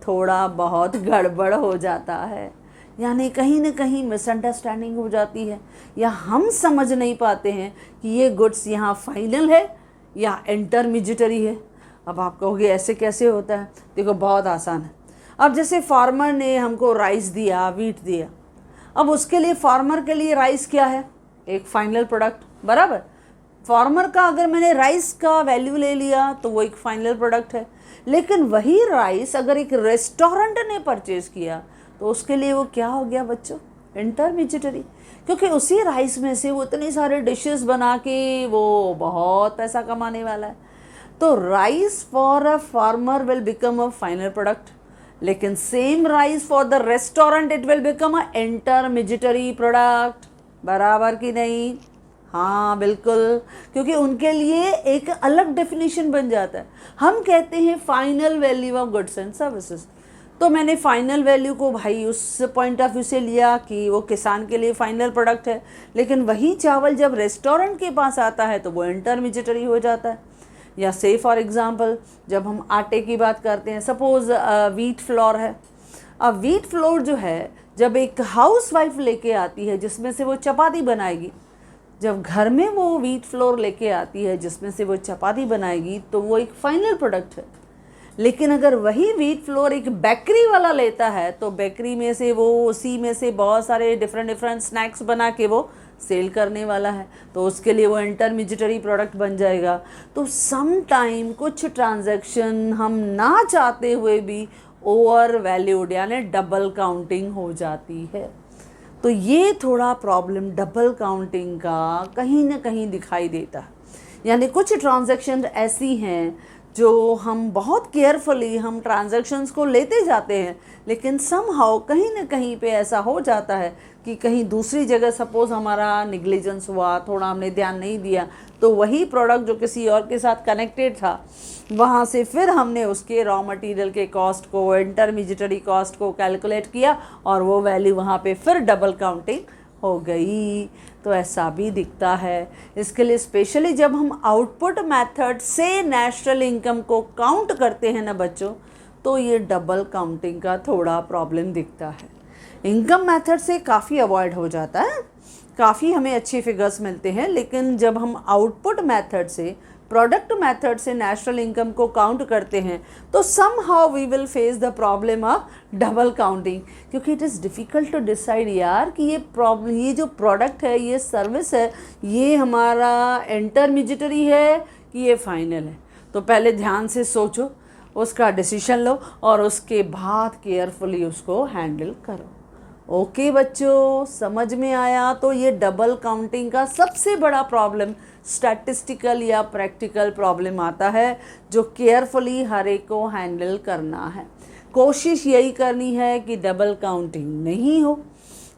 थोड़ा बहुत गड़बड़ हो जाता है, यानी कहीं ना कहीं मिसअंडरस्टैंडिंग हो जाती है, या हम समझ नहीं पाते हैं कि ये गुड्स यहाँ फाइनल है या इंटरमीडिएटरी है। अब आप कहोगे ऐसे कैसे होता है, देखो बहुत आसान है। अब जैसे फार्मर ने हमको राइस दिया, वीट दिया, अब उसके लिए फार्मर के लिए राइस क्या है, एक फाइनल प्रोडक्ट, बराबर। फार्मर का अगर मैंने राइस का वैल्यू ले लिया तो वो एक फाइनल प्रोडक्ट है। लेकिन वही राइस अगर एक रेस्टोरेंट ने परचेज किया तो उसके लिए वो क्या हो गया बच्चों, इंटरमीडिएटरी, क्योंकि उसी राइस में से वो इतने सारे डिशेस बना के वो बहुत पैसा कमाने वाला है। तो rice for a farmer will become a final product, लेकिन same rice for the restaurant it will become a intermediary product, बराबर कि नहीं? हाँ बिल्कुल, क्योंकि उनके लिए एक अलग डेफिनेशन बन जाता है। हम कहते हैं final value of goods and services, तो मैंने फाइनल वैल्यू को भाई उस पॉइंट ऑफ व्यू से लिया कि वो किसान के लिए फाइनल प्रोडक्ट है, लेकिन वही चावल जब रेस्टोरेंट के पास आता है तो वो इंटरमीडिएटरी हो जाता है। या से फॉर एग्जांपल जब हम आटे की बात करते हैं, सपोज वीट फ्लोर है। अब वीट फ्लोर जो है जब एक हाउस वाइफ लेके आती है जिसमें से वो चपाती बनाएगी, जब घर में वो वीट फ्लोर लेके आती है जिसमें से वो चपाती बनाएगी, तो वो एक फाइनल प्रोडक्ट है। लेकिन अगर वही वीट फ्लोर एक बेकरी वाला लेता है तो बेकरी में से वो उसी में से बहुत सारे डिफरेंट स्नैक्स बना के वो सेल करने वाला है, तो उसके लिए वो इंटरमीडिएटरी प्रोडक्ट बन जाएगा। तो सम टाइम कुछ ट्रांजैक्शन हम ना चाहते हुए भी ओवर वैल्यूड यानी डबल काउंटिंग हो जाती है। तो ये थोड़ा प्रॉब्लम डबल काउंटिंग का कहीं ना कहीं दिखाई देता है। यानी कुछ ट्रांजैक्शन ऐसी हैं जो हम बहुत केयरफुली हम ट्रांजैक्शंस को लेते जाते हैं, लेकिन समहाउ कहीं ना कहीं पे ऐसा हो जाता है कि कहीं दूसरी जगह सपोज़ हमारा निग्लिजेंस हुआ, थोड़ा हमने ध्यान नहीं दिया, तो वही प्रोडक्ट जो किसी और के साथ कनेक्टेड था वहाँ से फिर हमने उसके रॉ मटेरियल के कॉस्ट को, इंटरमीडिएटरी कॉस्ट को कैलकुलेट किया और वो वैल्यू वहाँ पे फिर डबल काउंटिंग हो गई। तो ऐसा भी दिखता है। इसके लिए स्पेशली जब हम आउटपुट मेथड से नेशनल इनकम को काउंट करते हैं ना बच्चों, तो ये डबल काउंटिंग का थोड़ा प्रॉब्लम दिखता है। इनकम मेथड से काफ़ी अवॉइड हो जाता है, काफ़ी हमें अच्छे फिगर्स मिलते हैं, लेकिन जब हम आउटपुट मेथड से, प्रोडक्ट मेथड से नेशनल इनकम को काउंट करते हैं तो somehow we will face the problem of double counting, क्योंकि it is difficult to decide यार कि ये जो प्रोडक्ट है, ये सर्विस है, ये हमारा इंटरमीडिएटरी है कि ये फाइनल है। तो पहले ध्यान से सोचो, उसका डिसीजन लो और उसके बाद केयरफुली उसको हैंडल करो। ओके बच्चों, समझ में आया। तो ये डबल काउंटिंग का सबसे बड़ा प्रॉब्लम स्टैटिस्टिकल या प्रैक्टिकल प्रॉब्लम आता है, जो केयरफुली हर एक को हैंडल करना है। कोशिश यही करनी है कि डबल काउंटिंग नहीं हो,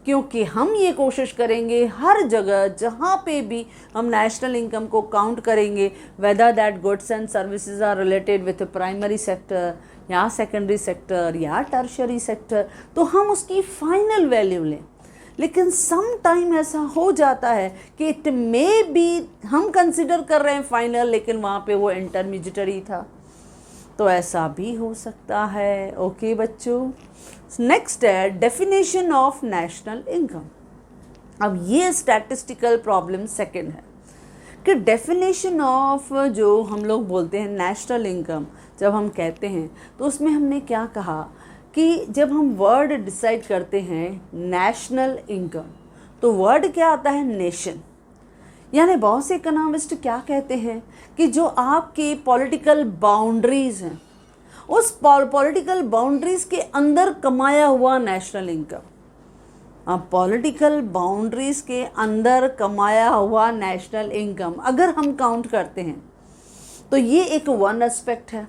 क्योंकि हम ये कोशिश करेंगे हर जगह जहाँ पे भी हम नेशनल इनकम को काउंट करेंगे, whether that goods and services are related with primary sector या सेकेंडरी सेक्टर या टर्शरी सेक्टर, तो हम उसकी फाइनल वैल्यू लें। लेकिन सम टाइम ऐसा हो जाता है कि इट मे बी हम कंसिडर कर रहे हैं फाइनल, लेकिन वहाँ पे वो इंटरमीडिएटरी था, तो ऐसा भी हो सकता है। ओके बच्चों, नेक्स्ट है डेफिनेशन ऑफ नेशनल इनकम। अब ये स्टैटिस्टिकल प्रॉब्लम सेकंड है कि डेफिनेशन ऑफ जो हम लोग बोलते हैं नेशनल इनकम, जब हम कहते हैं तो उसमें हमने क्या कहा कि जब हम वर्ड डिसाइड करते हैं नेशनल इनकम, तो वर्ड क्या आता है? नेशन। यानी बहुत से इकोनॉमिस्ट क्या कहते हैं कि जो आपके पॉलिटिकल बाउंड्रीज हैं, उस पॉलिटिकल बाउंड्रीज के अंदर कमाया हुआ नेशनल इनकम। अब पॉलिटिकल बाउंड्रीज के अंदर कमाया हुआ नेशनल इनकम अगर हम काउंट करते हैं तो ये एक वन एस्पेक्ट है।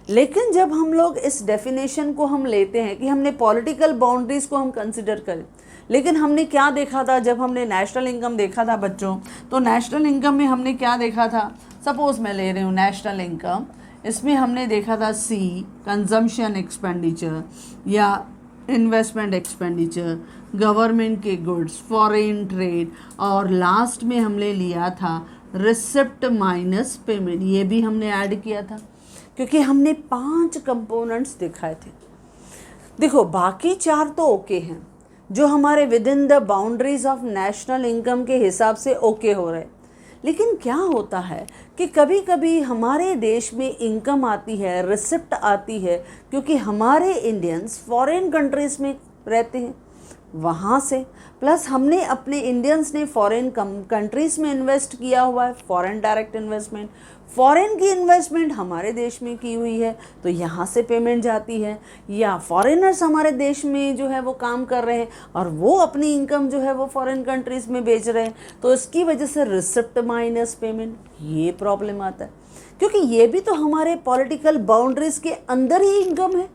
लेकिन जब हम लोग इस डेफिनेशन को हम लेते हैं कि हमने पॉलिटिकल बाउंड्रीज को हम कंसिडर करें, लेकिन हमने क्या देखा था जब हमने नेशनल इनकम देखा था बच्चों? तो नेशनल इनकम में हमने क्या देखा था? सपोज मैं ले रही हूँ नेशनल इनकम, इसमें हमने देखा था सी कंजम्पशन एक्सपेंडिचर या इन्वेस्टमेंट एक्सपेंडिचर, गवर्नमेंट के गुड्स, फॉरेन ट्रेड, और लास्ट में हमने लिया था रिसिप्ट माइनस पेमेंट। ये भी हमने ऐड किया था क्योंकि हमने 5 कंपोनेंट्स दिखाए थे। देखो बाकी 4 तो ओके हैं, जो हमारे with in the boundaries of national income के हिसाब से ओके हो रहे। लेकिन क्या होता है कि कभी कभी हमारे देश में इनकम आती है, रिसिप्ट आती है, क्योंकि हमारे इंडियंस फॉरेन कंट्रीज़ में रहते हैं, वहाँ से प्लस हमने अपने इंडियंस ने फॉरेन कंट्रीज़ में इन्वेस्ट किया हुआ है, फॉरेन डायरेक्ट इन्वेस्टमेंट, फॉरेन की इन्वेस्टमेंट हमारे देश में की हुई है, तो यहाँ से पेमेंट जाती है। या फॉरेनर्स हमारे देश में जो है वो काम कर रहे हैं और वो अपनी इनकम जो है वो फॉरेन कंट्रीज़ में बेच रहे हैं, तो इसकी वजह से रिसिप्ट माइनस पेमेंट, ये प्रॉब्लम आता है। क्योंकि ये भी तो हमारे पॉलिटिकल बाउंड्रीज़ के अंदर ही इनकम है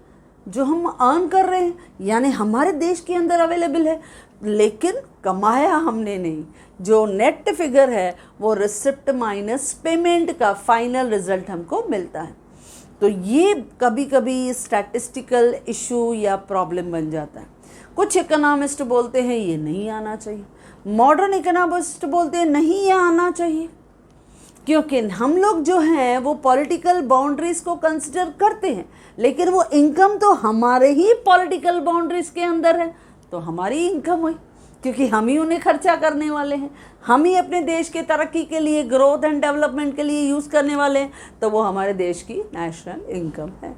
जो हम अर्न कर रहे हैं, यानी हमारे देश के अंदर अवेलेबल है, लेकिन कमाया हमने नहीं। जो नेट फिगर है वो रिसिप्ट माइनस पेमेंट का फाइनल रिजल्ट हमको मिलता है। तो ये कभी कभी स्टैटिस्टिकल इशू या प्रॉब्लम बन जाता है। कुछ इकोनॉमिस्ट बोलते हैं ये नहीं आना चाहिए, मॉडर्न इकोनॉमिस्ट बोलते हैं नहीं ये आना चाहिए, क्योंकि हम लोग जो हैं वो पॉलिटिकल बाउंड्रीज को कंसिडर करते हैं, लेकिन वो इनकम तो हमारे ही पॉलिटिकल बाउंड्रीज के अंदर है, तो हमारी इनकम हुई, क्योंकि हम ही उन्हें खर्चा करने वाले हैं, हम ही अपने देश के तरक्की के लिए, ग्रोथ एंड डेवलपमेंट के लिए यूज़ करने वाले हैं, तो वो हमारे देश की नेशनल इनकम है।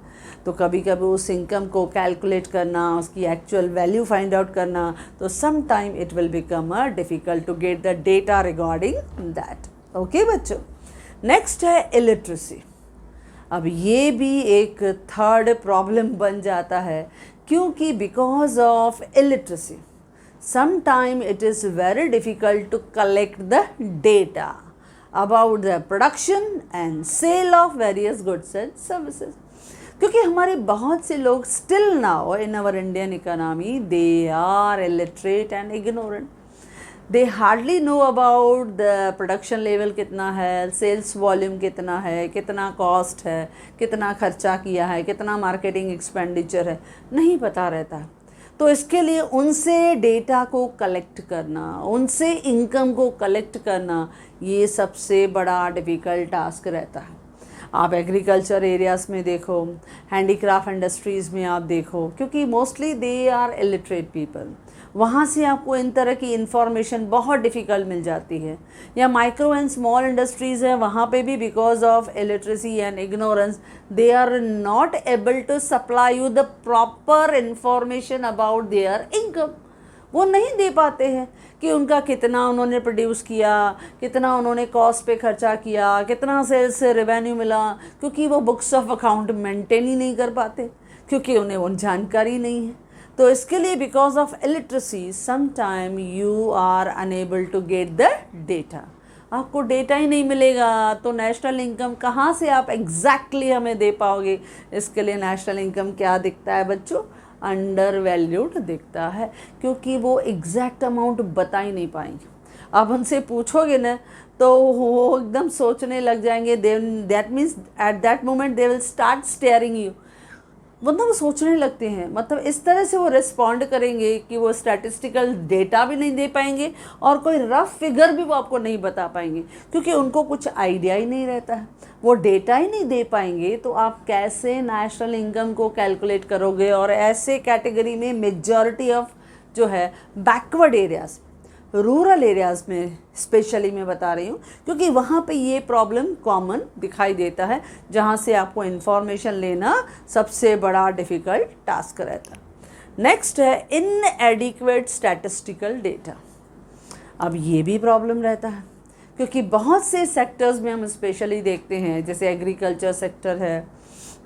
तो कभी कभी उस इनकम को कैलकुलेट करना, उसकी एक्चुअल वैल्यू फाइंड आउट करना, तो some time it will become difficult to get the data regarding that. Okay बच्चों, नेक्स्ट है इलिटरेसी। अब ये भी एक थर्ड प्रॉब्लम बन जाता है, क्योंकि because of illiteracy sometime it is very difficult to collect the data about the production and sale of various goods and services, क्योंकि हमारे बहुत से लोग still now in our Indian economy they are illiterate and ignorant. They hardly know about the production level कितना है, sales volume कितना है, कितना cost है, कितना खर्चा किया है, कितना marketing expenditure है, नहीं पता रहता है। तो इसके लिए उनसे डेटा को कलेक्ट करना, उनसे इनकम को कलेक्ट करना, ये सबसे बड़ा डिफ़िकल्ट टास्क रहता है। आप एग्रीकल्चर एरियाज़ में देखो, हैंडीक्राफ्ट इंडस्ट्रीज़ में आप देखो, क्योंकि mostly they are illiterate people, वहाँ से आपको इन तरह की इन्फॉर्मेशन बहुत डिफ़िकल्ट मिल जाती है। या माइक्रो एंड स्मॉल इंडस्ट्रीज़ है, वहाँ पे भी because of illiteracy and ignorance they are not able to supply you the proper information about their income. वो नहीं दे पाते हैं कि उनका कितना उन्होंने प्रोड्यूस किया, कितना उन्होंने कॉस्ट पे खर्चा किया, कितना सेल्स से रेवेन्यू मिला, क्योंकि वो बुक्स ऑफ अकाउंट मेंटेन ही नहीं कर पाते, क्योंकि उन्हें वो जानकारी नहीं है। तो इसके लिए because of illiteracy sometime you are unable to get the data, आपको डेटा ही नहीं मिलेगा तो नेशनल इनकम कहाँ से आप एग्जैक्टली हमें दे पाओगे। इसके लिए नेशनल इनकम क्या दिखता है बच्चों, अंडर वैल्यूड दिखता है, क्योंकि वो एग्जैक्ट अमाउंट बता ही नहीं पाएंगे। आप उनसे पूछोगे ना तो वो एकदम सोचने लग जाएंगे, that means at that moment they will start steering you, मतलब वो सोचने लगते हैं, मतलब इस तरह से वो रिस्पॉन्ड करेंगे कि वो स्टैटिस्टिकल डेटा भी नहीं दे पाएंगे और कोई रफ फिगर भी वो आपको नहीं बता पाएंगे, क्योंकि उनको कुछ आइडिया ही नहीं रहता है, वो डेटा ही नहीं दे पाएंगे। तो आप कैसे नेशनल इनकम को कैलकुलेट करोगे। और ऐसे कैटेगरी में मेजॉरिटी ऑफ जो है बैकवर्ड एरियाज, रूरल एरियाज़ में स्पेशली मैं बता रही हूँ, क्योंकि वहाँ पे ये प्रॉब्लम कॉमन दिखाई देता है, जहाँ से आपको इन्फॉर्मेशन लेना सबसे बड़ा डिफ़िकल्ट टास्क रहता है। नेक्स्ट है इनएडिक्वेट स्टैटिस्टिकल डेटा। अब ये भी प्रॉब्लम रहता है, क्योंकि बहुत से सेक्टर्स में हम स्पेशली देखते हैं, जैसे एग्रीकल्चर सेक्टर है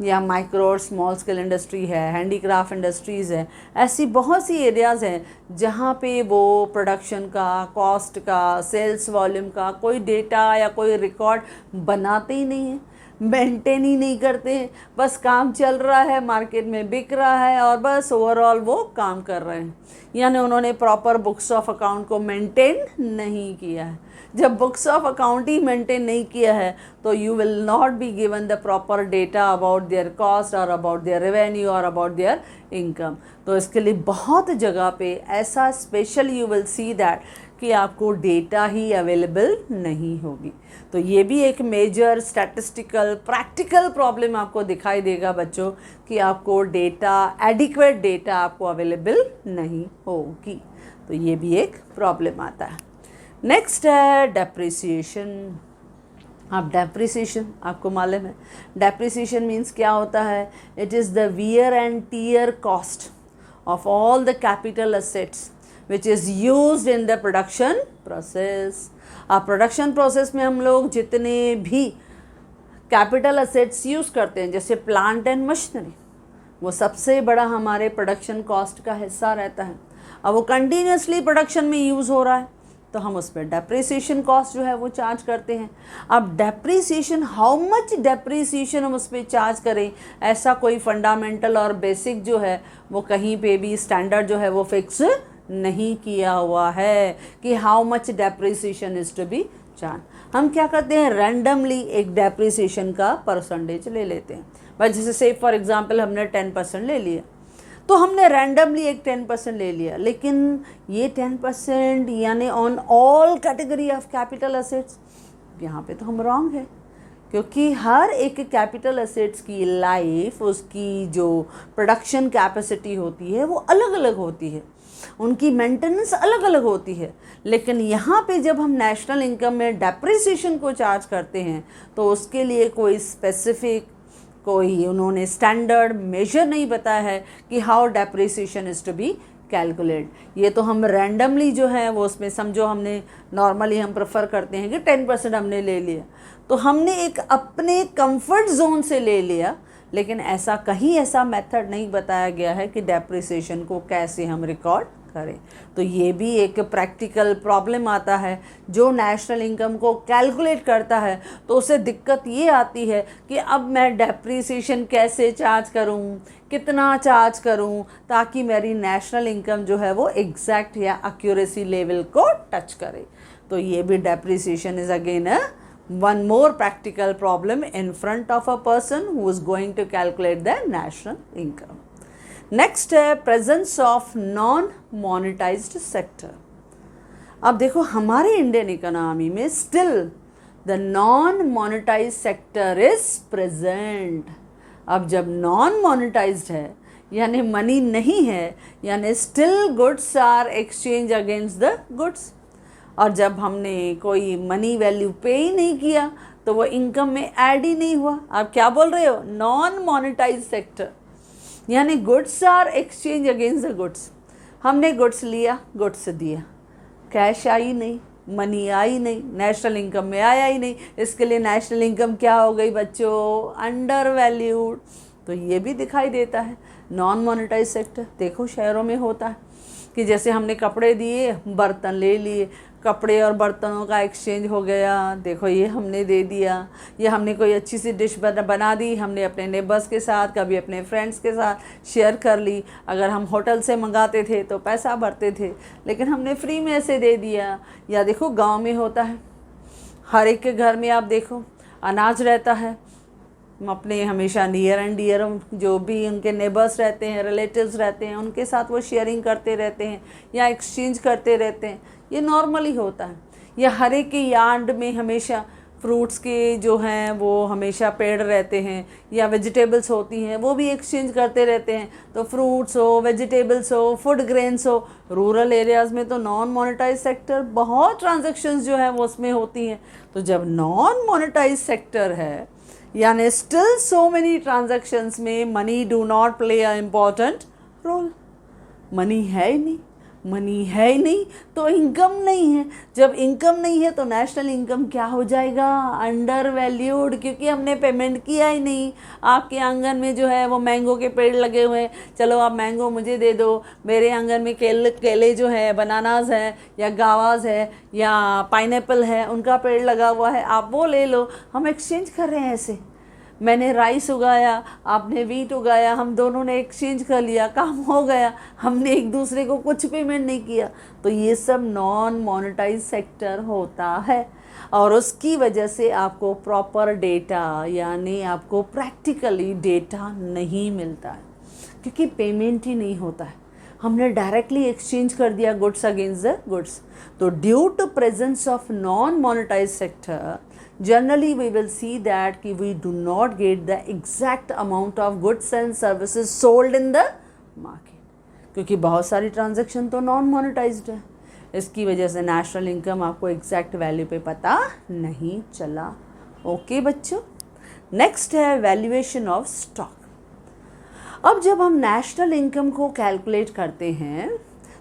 या माइक्रो और स्मॉल स्केल इंडस्ट्री है, हैंडीक्राफ्ट इंडस्ट्रीज़ है, ऐसी बहुत सी एरियाज़ हैं जहाँ पे वो प्रोडक्शन का, कॉस्ट का, सेल्स वॉल्यूम का कोई डेटा या कोई रिकॉर्ड बनाते ही नहीं हैं, मेंटेन ही नहीं करते हैं, बस काम चल रहा है, मार्केट में बिक रहा है और बस ओवरऑल वो काम कर रहे हैं, यानी उन्होंने प्रॉपर बुक्स ऑफ अकाउंट को मेंटेन नहीं किया है। जब books of account he maintain नहीं किया है तो you will not be given the proper data about their cost और अबाउट देयर रेवेन्यू और अबाउट देयर इनकम। तो इसके लिए बहुत जगह पे ऐसा special you will see that कि आपको डेटा ही अवेलेबल नहीं होगी। तो ये भी एक मेजर स्टैटिस्टिकल प्रैक्टिकल प्रॉब्लम आपको दिखाई देगा बच्चों, कि आपको डेटा, एडिक्वेट डेटा आपको अवेलेबल नहीं होगी। तो ये भी एक प्रॉब्लम आता है। नेक्स्ट है डेप्रिसिएशन। अब डेप्रिसिएशन आपको मालूम है, डेप्रिसिएशन मीन्स क्या होता है, it is the wear and tear cost of all the capital assets which is used in the production process. अब प्रोडक्शन प्रोसेस में हम लोग जितने भी कैपिटल असेट्स यूज़ करते हैं, जैसे प्लांट एंड मशीनरी, वो सबसे बड़ा हमारे प्रोडक्शन कॉस्ट का हिस्सा रहता है। अब वो कंटिन्यूसली प्रोडक्शन में यूज़ हो रहा है तो हम उस पर डेप्रिसिएशन कॉस्ट जो है वो चार्ज करते हैं। अब डेप्रिसिएशन, हाउ मच डेप्रिसिएशन हम उस पर चार्ज करें, ऐसा कोई फंडामेंटल और बेसिक जो है वो कहीं पे भी स्टैंडर्ड जो है वो फिक्स नहीं किया हुआ है कि how much depreciation is to be charge. हम क्या करते हैं, रैंडमली एक डेप्रिसिएशन का परसेंटेज ले लेते हैं। भाई जैसे से फॉर एग्जांपल हमने 10% ले लिया, तो हमने रैंडमली एक 10% ले लिया, लेकिन ये 10% यानी on all category of capital assets, यहाँ पे तो हम रॉन्ग है, क्योंकि हर एक कैपिटल असेट्स की लाइफ, उसकी जो प्रोडक्शन कैपेसिटी होती है वो अलग अलग होती है, उनकी मेंटेनेंस अलग अलग होती है। लेकिन यहाँ पे जब हम नेशनल इनकम में डेप्रिसिएशन को चार्ज करते हैं तो उसके लिए कोई स्पेसिफिक, कोई उन्होंने स्टैंडर्ड मेजर नहीं बताया है कि how depreciation is to be calculate. ये तो हम रैंडमली जो है वो उसमें समझो, हमने नॉर्मली हम प्रेफर करते हैं कि 10% हमने ले लिया, तो हमने एक अपने कंफर्ट जोन से ले लिया, लेकिन ऐसा कहीं ऐसा मेथड नहीं बताया गया है कि डेप्रिसिएशन को कैसे हम रिकॉर्ड करें। तो ये भी एक प्रैक्टिकल प्रॉब्लम आता है। जो नेशनल इनकम को कैलकुलेट करता है तो उसे दिक्कत ये आती है कि अब मैं डेप्रिसिएशन कैसे चार्ज करूं, कितना चार्ज करूं, ताकि मेरी नेशनल इनकम जो है वो एग्जैक्ट या एक्यूरेसी लेवल को टच करे। तो ये भी depreciation is again one more practical problem in front of a person who is going to calculate their national income. Next है presence of non-monetized sector. अब देखो हमारे इंडियन इकोनॉमी में still the non-monetized sector is present. अब जब non-monetized है यानी मनी नहीं है, यानी still goods are exchanged against the goods, और जब हमने कोई मनी वैल्यू पे ही नहीं किया तो वो इनकम में ऐड ही नहीं हुआ। आप क्या बोल रहे हो, नॉन मोनेटाइज सेक्टर, यानी goods are exchange against the goods. हमने गुड्स लिया, गुड्स दिया, कैश आई नहीं, मनी आई नहीं, नेशनल इनकम में आया ही नहीं। इसके लिए नेशनल इनकम क्या हो गई बच्चों, अंडर वैल्यूड। तो तो ये भी दिखाई देता है। नॉन मोनेटाइज सेक्टर देखो शहरों में होता है कि जैसे हमने कपड़े दिए, बर्तन ले लिए, कपड़े और बर्तनों का एक्सचेंज हो गया, देखो ये हमने दे दिया, ये हमने कोई अच्छी सी डिश बना दी, हमने अपने नेबर्स के साथ, कभी अपने फ्रेंड्स के साथ शेयर कर ली। अगर हम होटल से मंगाते थे तो पैसा भरते थे, लेकिन हमने फ्री में ऐसे दे दिया। या देखो गांव में होता है, हर एक के घर में आप देखो अनाज रहता है, अपने हमेशा नियर एंड डियर जो भी उनके नेबर्स रहते हैं, रिलेटिव्स रहते हैं, उनके साथ वो शेयरिंग करते रहते हैं या एक्सचेंज करते रहते हैं। ये नॉर्मली होता है। या हर एक के यार्ड में हमेशा फ्रूट्स के जो हैं वो हमेशा पेड़ रहते हैं, या वेजिटेबल्स होती हैं वो भी एक्सचेंज करते रहते हैं। तो फ्रूट्स हो, वेजिटेबल्स हो, फूड ग्रेन्स हो, रूरल एरियाज़ में तो नॉन मोनेटाइज सेक्टर बहुत ट्रांजेक्शन्स जो है वो उसमें होती हैं। तो जब नॉन मोनेटाइज सेक्टर है, यानी स्टिल सो मेनी ट्रांजेक्शन्स में money do not play a important role. Money है ही नहीं, मनी है ही नहीं तो इनकम नहीं है। जब इनकम नहीं है तो नेशनल इनकम क्या हो जाएगा? अंडर वैल्यूड, क्योंकि हमने पेमेंट किया ही नहीं। आपके आंगन में जो है वो मैंगो के पेड़ लगे हुए हैं, चलो आप मैंगो मुझे दे दो। मेरे आंगन में केले जो है, बनानाज है या गावाज है या पाइनएप्पल है, उनका पेड़ लगा हुआ है, आप वो ले लो। हम एक्सचेंज कर रहे हैं ऐसे। मैंने राइस उगाया, आपने वीट उगाया, हम दोनों ने एक्सचेंज कर लिया, काम हो गया, हमने एक दूसरे को कुछ पेमेंट नहीं किया। तो ये सब नॉन मोनेटाइज सेक्टर होता है, और उसकी वजह से आपको प्रॉपर डेटा यानी आपको प्रैक्टिकली डेटा नहीं मिलता है, क्योंकि पेमेंट ही नहीं होता है। हमने डायरेक्टली एक्सचेंज कर दिया गुड्स अगेंस्ट द गुड्स। तो due to presence of non monetize sector, generally we will see that कि we do not get the exact amount of goods and services sold in the market, क्योंकि बहुत सारी ट्रांजैक्शन तो नॉन मोनेटाइज्ड है। इसकी वजह से नेशनल इनकम आपको एग्जैक्ट वैल्यू पे पता नहीं चला। ओके बच्चों, नेक्स्ट है वैल्यूएशन ऑफ स्टॉक। अब जब हम नेशनल इनकम को कैलकुलेट करते हैं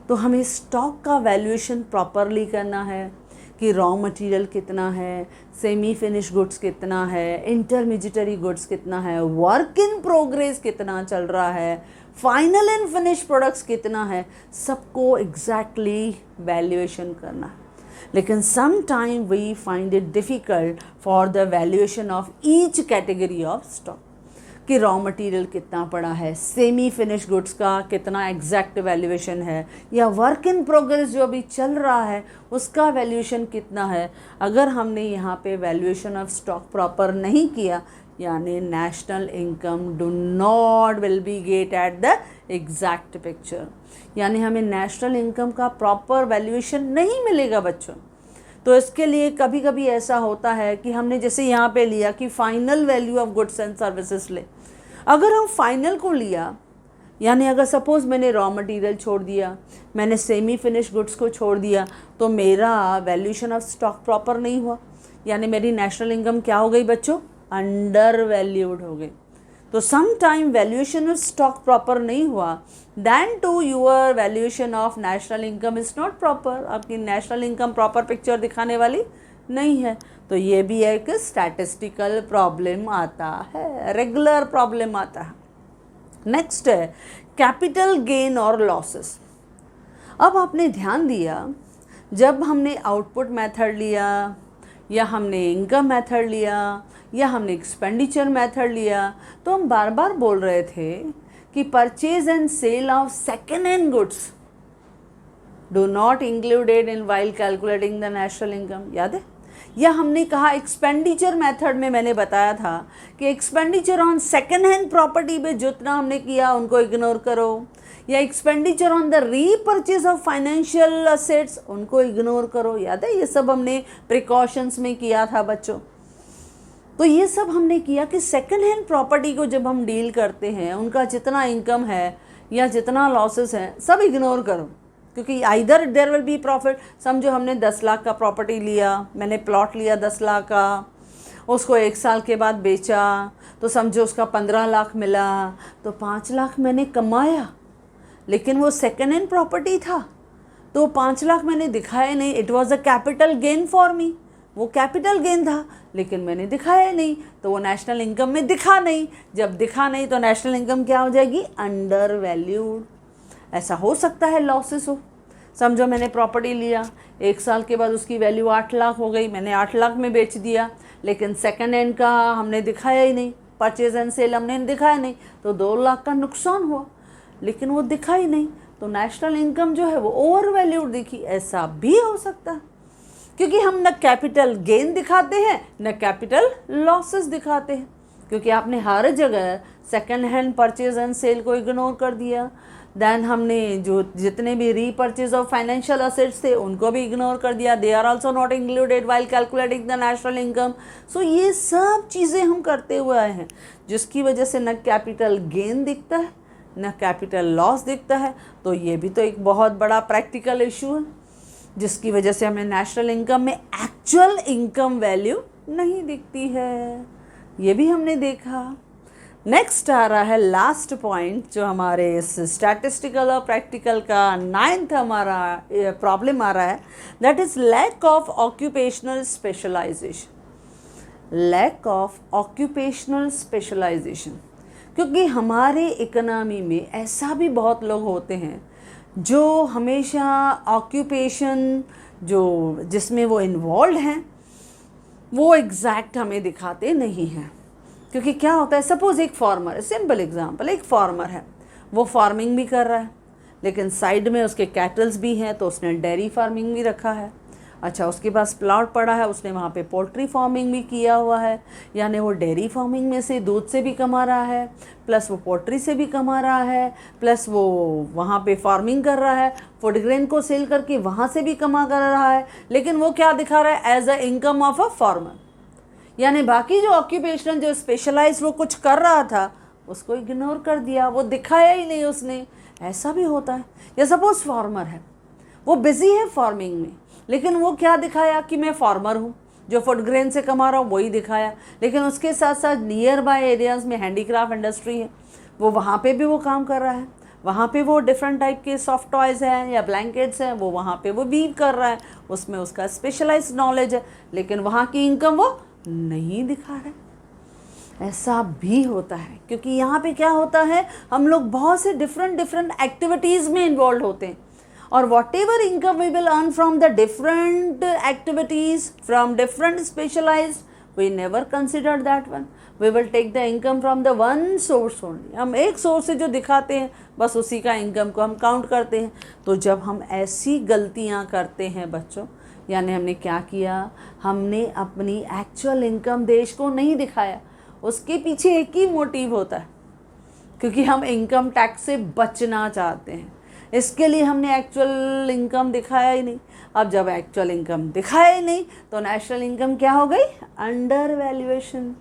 तो हमें स्टॉक का वैल्यूएशन प्रॉपरली करना है कि रॉ मटेरियल कितना है, सेमी फिनिश गुड्स कितना है, इंटरमीडिएटरी गुड्स कितना है, वर्क इन प्रोग्रेस कितना चल रहा है, फाइनल एंड फिनिश प्रोडक्ट्स कितना है, सबको एग्जैक्टली वैल्यूएशन करना है। लेकिन some time we find it difficult for the valuation of each category of stock कि रॉ मटेरियल कितना पड़ा है, सेमी फिनिश गुड्स का कितना एग्जैक्ट वैल्यूएशन है, या वर्क इन प्रोग्रेस जो अभी चल रहा है उसका वैल्यूएशन कितना है। अगर हमने यहाँ पे वैल्यूएशन ऑफ स्टॉक प्रॉपर नहीं किया, यानी national income do not will be get at the exact picture, यानी हमें नेशनल इनकम का प्रॉपर वैल्यूएशन नहीं मिलेगा बच्चों। तो इसके लिए कभी कभी ऐसा होता है कि हमने जैसे यहाँ पे लिया कि final value of goods and services ले। अगर हम फाइनल को लिया, यानी अगर सपोज़ मैंने रॉ मटेरियल छोड़ दिया, मैंने सेमी फिनिश गुड्स को छोड़ दिया, तो मेरा वैल्यूएशन ऑफ स्टॉक प्रॉपर नहीं हुआ, यानी मेरी नेशनल इनकम क्या हो गई बच्चों? अंडर वैल्यूड हो गई। तो some time valuation of stock proper नहीं हुआ, then too your valuation of national income is not proper. आपकी नेशनल इनकम प्रॉपर पिक्चर दिखाने वाली नहीं है। तो ये भी एक स्टैटिस्टिकल प्रॉब्लम आता है, रेगुलर प्रॉब्लम आता है। नेक्स्ट है कैपिटल गेन और लॉसेस। अब आपने ध्यान दिया, जब हमने आउटपुट मेथड लिया, या हमने इनकम मेथड लिया, या हमने एक्सपेंडिचर मेथड लिया, तो हम बार बार बोल रहे थे कि purchase and sale of second hand goods do not included in while calculating the national income. याद है? या हमने कहा एक्सपेंडिचर मेथड में, मैंने बताया था कि expenditure on second hand property पे जितना हमने किया उनको इग्नोर करो, या expenditure on the repurchase of financial assets उनको इग्नोर करो। याद है? ये सब हमने प्रिकॉशंस में किया था बच्चों। तो ये सब हमने किया कि सेकेंड हैंड प्रॉपर्टी को जब हम डील करते हैं, उनका जितना इनकम है या जितना लॉसेस हैं सब इग्नोर करो, क्योंकि either there will be profit. समझो हमने 10 लाख का प्रॉपर्टी लिया, मैंने प्लॉट लिया 10 लाख का, उसको 1 साल के बाद बेचा, तो समझो उसका 15 लाख मिला, तो 5 लाख मैंने कमाया, लेकिन वो सेकेंड हैंड प्रॉपर्टी था तो 5 लाख मैंने दिखाया नहीं। It was a capital gain for me, वो कैपिटल गेन था, लेकिन मैंने दिखाया नहीं, तो वो नेशनल इनकम में दिखा नहीं। जब दिखा नहीं तो नेशनल इनकम क्या हो जाएगी? Under valued. ऐसा हो सकता है लॉसेस हो। समझो मैंने प्रॉपर्टी लिया, 1 साल के बाद उसकी वैल्यू 8 लाख हो गई, मैंने 8 लाख में बेच दिया, लेकिन सेकंड हैंड का हमने दिखाया ही नहीं, परचेज एंड सेल हमने दिखाया नहीं, तो 2 लाख का नुकसान हुआ, लेकिन वो दिखा ही नहीं, तो नेशनल इनकम जो है वो ओवर वैल्यूड दिखी। ऐसा भी हो सकता है, क्योंकि हम न कैपिटल गेन दिखाते हैं न कैपिटल लॉसेस दिखाते हैं, क्योंकि आपने हर जगह second hand purchase and sale को इग्नोर कर दिया। देन हमने जो जितने भी रीपर्चेज ऑफ फाइनेंशियल असेट्स थे उनको भी इग्नोर कर दिया, they are also not included while calculating the national income. So ये सब चीज़ें हम करते हुए आए हैं, जिसकी वजह से न कैपिटल गेन दिखता है न कैपिटल लॉस दिखता है। तो ये भी तो एक बहुत बड़ा प्रैक्टिकल इशू है, जिसकी वजह से हमें नेशनल इनकम में एक्चुअल इनकम वैल्यू नहीं दिखती है। ये भी हमने देखा। नेक्स्ट आ रहा है लास्ट पॉइंट, जो हमारे इस स्टैटिस्टिकल और प्रैक्टिकल का 9th हमारा प्रॉब्लम आ रहा है, that is lack of occupational specialization. Lack of occupational specialization, क्योंकि हमारे इकोनॉमी में ऐसा भी बहुत लोग होते हैं जो हमेशा ऑक्यूपेशन जो जिसमें वो इन्वॉल्व हैं वो एग्जैक्ट हमें दिखाते नहीं हैं। क्योंकि क्या होता है, सपोज़ एक फार्मर है, सिंपल एग्जांपल, एक फार्मर है, वो फार्मिंग भी कर रहा है, लेकिन साइड में उसके कैटल्स भी हैं, तो उसने डेयरी फार्मिंग भी रखा है। अच्छा, उसके पास प्लॉट पड़ा है, उसने वहाँ पे पोल्ट्री फार्मिंग भी किया हुआ है, यानी वो डेयरी फार्मिंग में से दूध से भी कमा रहा है, प्लस वो पोल्ट्री से भी कमा रहा है, प्लस वो वहाँ पे फार्मिंग कर रहा है, फूड ग्रेन को सेल करके वहाँ से भी कमा कर रहा है। लेकिन वो क्या दिखा रहा है? As a income of a farmer. यानी बाकी जो ऑक्यूपेशनल जो स्पेशलाइज वो कुछ कर रहा था उसको इग्नोर कर दिया, वो दिखाया ही नहीं उसने। ऐसा भी होता है। या सपोज फार्मर है, वो बिजी है फार्मिंग में, लेकिन वो क्या दिखाया कि मैं फार्मर हूँ, जो फूड ग्रेन से कमा रहा हूँ वही दिखाया, लेकिन उसके साथ साथ नियर बाय एरियाज़ में हैंडीक्राफ्ट इंडस्ट्री है, वो वहाँ पे भी वो काम कर रहा है, वहाँ पे वो डिफरेंट टाइप के सॉफ्ट टॉयज़ हैं या ब्लैंकेट्स हैं, वो वहाँ पे वो वीव कर रहा है, उसमें उसका स्पेशलाइज्ड नॉलेज है, लेकिन वहाँ की इनकम वो नहीं दिखा रहा है। ऐसा भी होता है, क्योंकि यहाँ पे क्या होता है, हम लोग बहुत से डिफरेंट एक्टिविटीज़ में इन्वॉल्व होते हैं, और whatever income we will earn from the different activities from different specialized, we never consider that one, we will take the income from the one source only. हम एक सोर्स से जो दिखाते हैं बस उसी का इनकम को हम काउंट करते हैं। तो जब हम ऐसी गलतियाँ करते हैं बच्चों, यानी हमने क्या किया, हमने अपनी एक्चुअल इनकम देश को नहीं दिखाया। उसके पीछे एक ही मोटिव होता है, क्योंकि हम इनकम टैक्स से बचना चाहते हैं, इसके लिए हमने एक्चुअल इनकम दिखाया ही नहीं। अब जब एक्चुअल इनकम दिखाया ही नहीं तो नेशनल इनकम क्या हो गई? Under valuation.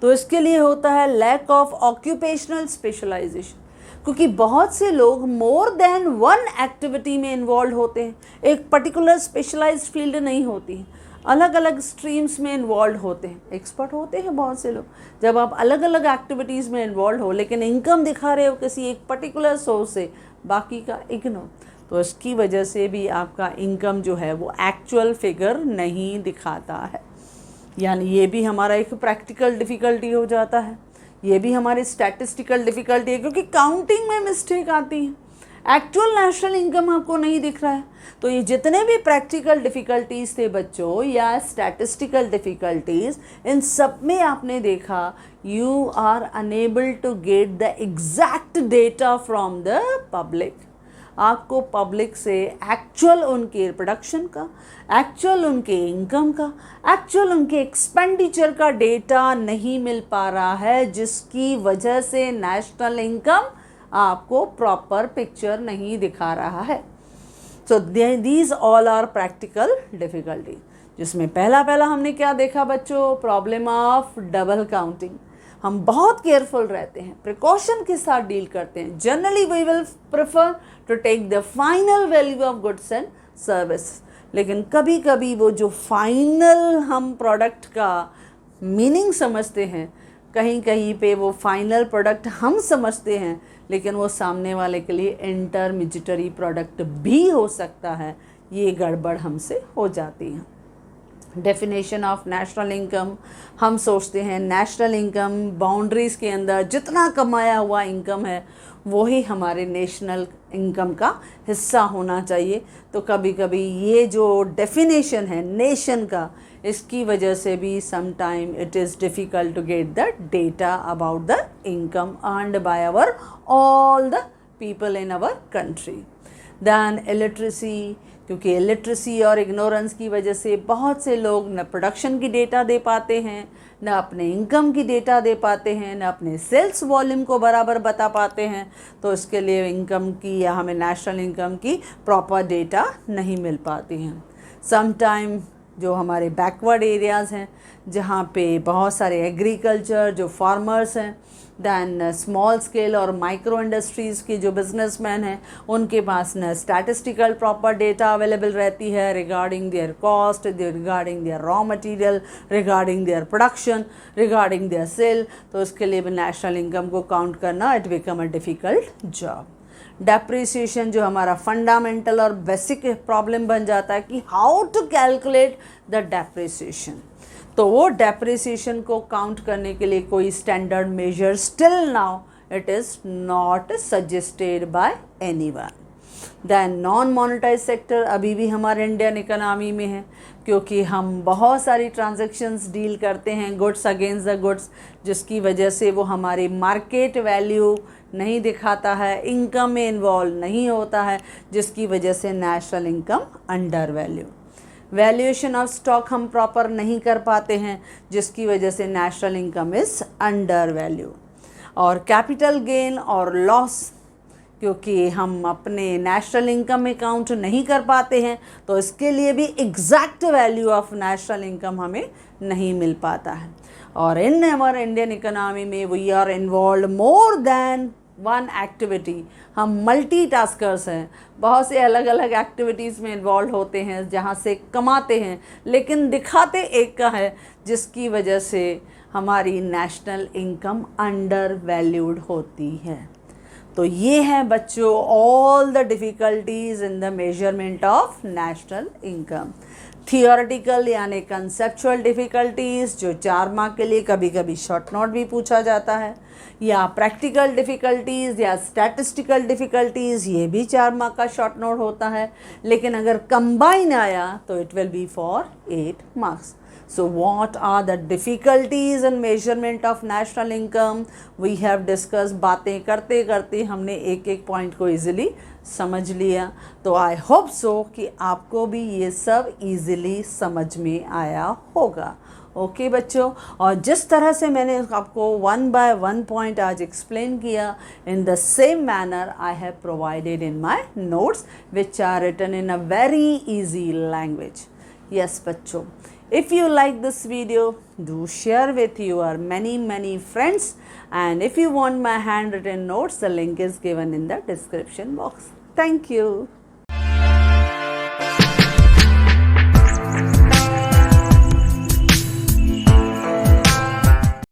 तो इसके लिए होता है लैक ऑफ ऑक्यूपेशनल स्पेशलाइजेशन, क्योंकि बहुत से लोग मोर देन वन एक्टिविटी में इन्वॉल्व होते हैं, एक पर्टिकुलर स्पेशलाइज्ड फील्ड नहीं होती है, अलग अलग स्ट्रीम्स में इन्वॉल्व होते हैं, एक्सपर्ट होते हैं बहुत से लोग। जब आप अलग अलग एक्टिविटीज़ में इन्वॉल्व हो लेकिन इनकम दिखा रहे हो किसी एक पर्टिकुलर सोर्स से, बाकी का इग्नोर, तो इसकी वजह से भी आपका इनकम जो है वो एक्चुअल फिगर नहीं दिखाता है। यानी ये भी हमारा एक प्रैक्टिकल डिफ़िकल्टी हो जाता है, ये भी हमारी स्टैटिस्टिकल डिफ़िकल्टी है, क्योंकि काउंटिंग में मिस्टेक आती है, एक्चुअल नेशनल इनकम आपको नहीं दिख रहा है। तो ये जितने भी प्रैक्टिकल डिफ़िकल्टीज़ थे बच्चों या स्टैटिस्टिकल डिफ़िकल्टीज़, इन सब में आपने देखा you are unable to get the exact data from the public. आपको पब्लिक से एक्चुअल उनके प्रोडक्शन का, एक्चुअल उनके इनकम का, एक्चुअल उनके एक्सपेंडिचर का डेटा नहीं मिल पा रहा है, जिसकी वजह से नेशनल इनकम आपको प्रॉपर पिक्चर नहीं दिखा रहा है। So these all are practical difficulty, जिसमें पहला हमने क्या देखा बच्चों? Problem of double counting. हम बहुत केयरफुल रहते हैं, प्रिकॉशन के साथ डील करते हैं। Generally we will prefer to take the final value of goods and service, लेकिन कभी कभी वो जो फाइनल हम प्रोडक्ट का मीनिंग समझते हैं, कहीं कहीं पे वो फाइनल प्रोडक्ट हम समझते हैं, लेकिन वो सामने वाले के लिए इंटरमीडिएटरी प्रोडक्ट भी हो सकता है। ये गड़बड़ हमसे हो जाती है। डेफिनेशन ऑफ नेशनल इनकम, हम सोचते हैं नेशनल इनकम बाउंड्रीज़ के अंदर जितना कमाया हुआ इनकम है वही हमारे नेशनल इनकम का हिस्सा होना चाहिए। तो कभी कभी ये जो डेफिनेशन है नेशन का, इसकी वजह से भी some time it is difficult to get the data about the income earned by our all the people in our country. Then illiteracy, क्योंकि इलिटरेसी और इग्नोरेंस की वजह से बहुत से लोग न प्रोडक्शन की डेटा दे पाते हैं, न अपने इनकम की डेटा दे पाते हैं, न अपने सेल्स वॉल्यूम को बराबर बता पाते हैं। तो इसके लिए इनकम की या हमें नेशनल इनकम की प्रॉपर डेटा नहीं मिल पाती हैं। समटाइम जो हमारे बैकवर्ड एरियाज़ हैं जहाँ पे बहुत सारे एग्रीकल्चर जो फार्मर्स हैं, दैन स्मॉल स्केल और माइक्रो इंडस्ट्रीज़ के जो बिजनेसमैन हैं, उनके पास न स्टैटिस्टिकल प्रॉपर डेटा अवेलेबल रहती है regarding their cost, regarding their raw material, regarding their production, regarding their sale. तो इसके लिए भी नेशनल इनकम को काउंट करना it become a difficult job. Depreciation जो हमारा फंडामेंटल और बेसिक प्रॉब्लम बन जाता है कि how to calculate the depreciation. तो वो डेप्रिसिएशन को काउंट करने के लिए कोई standard measure still now it is not suggested by anyone. Then non monetize sector अभी भी हमारे इंडियन इकोनॉमी में है, क्योंकि हम बहुत सारी ट्रांजैक्शंस डील करते हैं गुड्स अगेंस्ट द गुड्स, जिसकी वजह से वो हमारी मार्केट वैल्यू नहीं दिखाता है, इनकम में इन्वॉल्व नहीं होता है, जिसकी वजह से national income under value. Valuation of stock हम प्रॉपर नहीं कर पाते हैं, जिसकी वजह से national income is under value. और कैपिटल गेन और लॉस, क्योंकि हम अपने नेशनल इनकम में काउंट नहीं कर पाते हैं, तो इसके लिए भी exact value of national income हमें नहीं मिल पाता है। और इन हमारे इंडियन इकोनॉमी में we are involve more than one activity, हम मल्टीटास्कर्स हैं, बहुत से अलग अलग एक्टिविटीज़ में इन्वॉल्व होते हैं जहाँ से कमाते हैं, लेकिन दिखाते एक का है, जिसकी वजह से हमारी नेशनल इनकम अंडर वैल्यूड होती है। तो ये है बच्चों all the difficulties in the measurement of national income. Theoretical यानी कंसेप्चुअल डिफ़िकल्टीज़ जो 4 मार्क के लिए कभी कभी शॉर्ट नोट भी पूछा जाता है, या प्रैक्टिकल डिफ़िकल्टीज़ या स्टैटिस्टिकल डिफ़िकल्टीज़ ये भी 4 मार्क का शॉर्ट नोट होता है, लेकिन अगर कंबाइन आया तो it will B for 8 marks. So what are the difficulties in measurement of national income? We have discussed, बातें करते करते हमने एक एक पॉइंट को easily समझ लिया। तो आई होप सो कि आपको भी ये सब easily समझ में आया होगा। ओके बच्चों, और जिस तरह से मैंने आपको 1 by 1 पॉइंट आज एक्सप्लेन किया, in the same manner I have provided in my notes which are written in a very easy language. Yes बच्चों, if you like this video, do share with your many friends, and if you want my handwritten notes, the link is given in the description box. Thank you.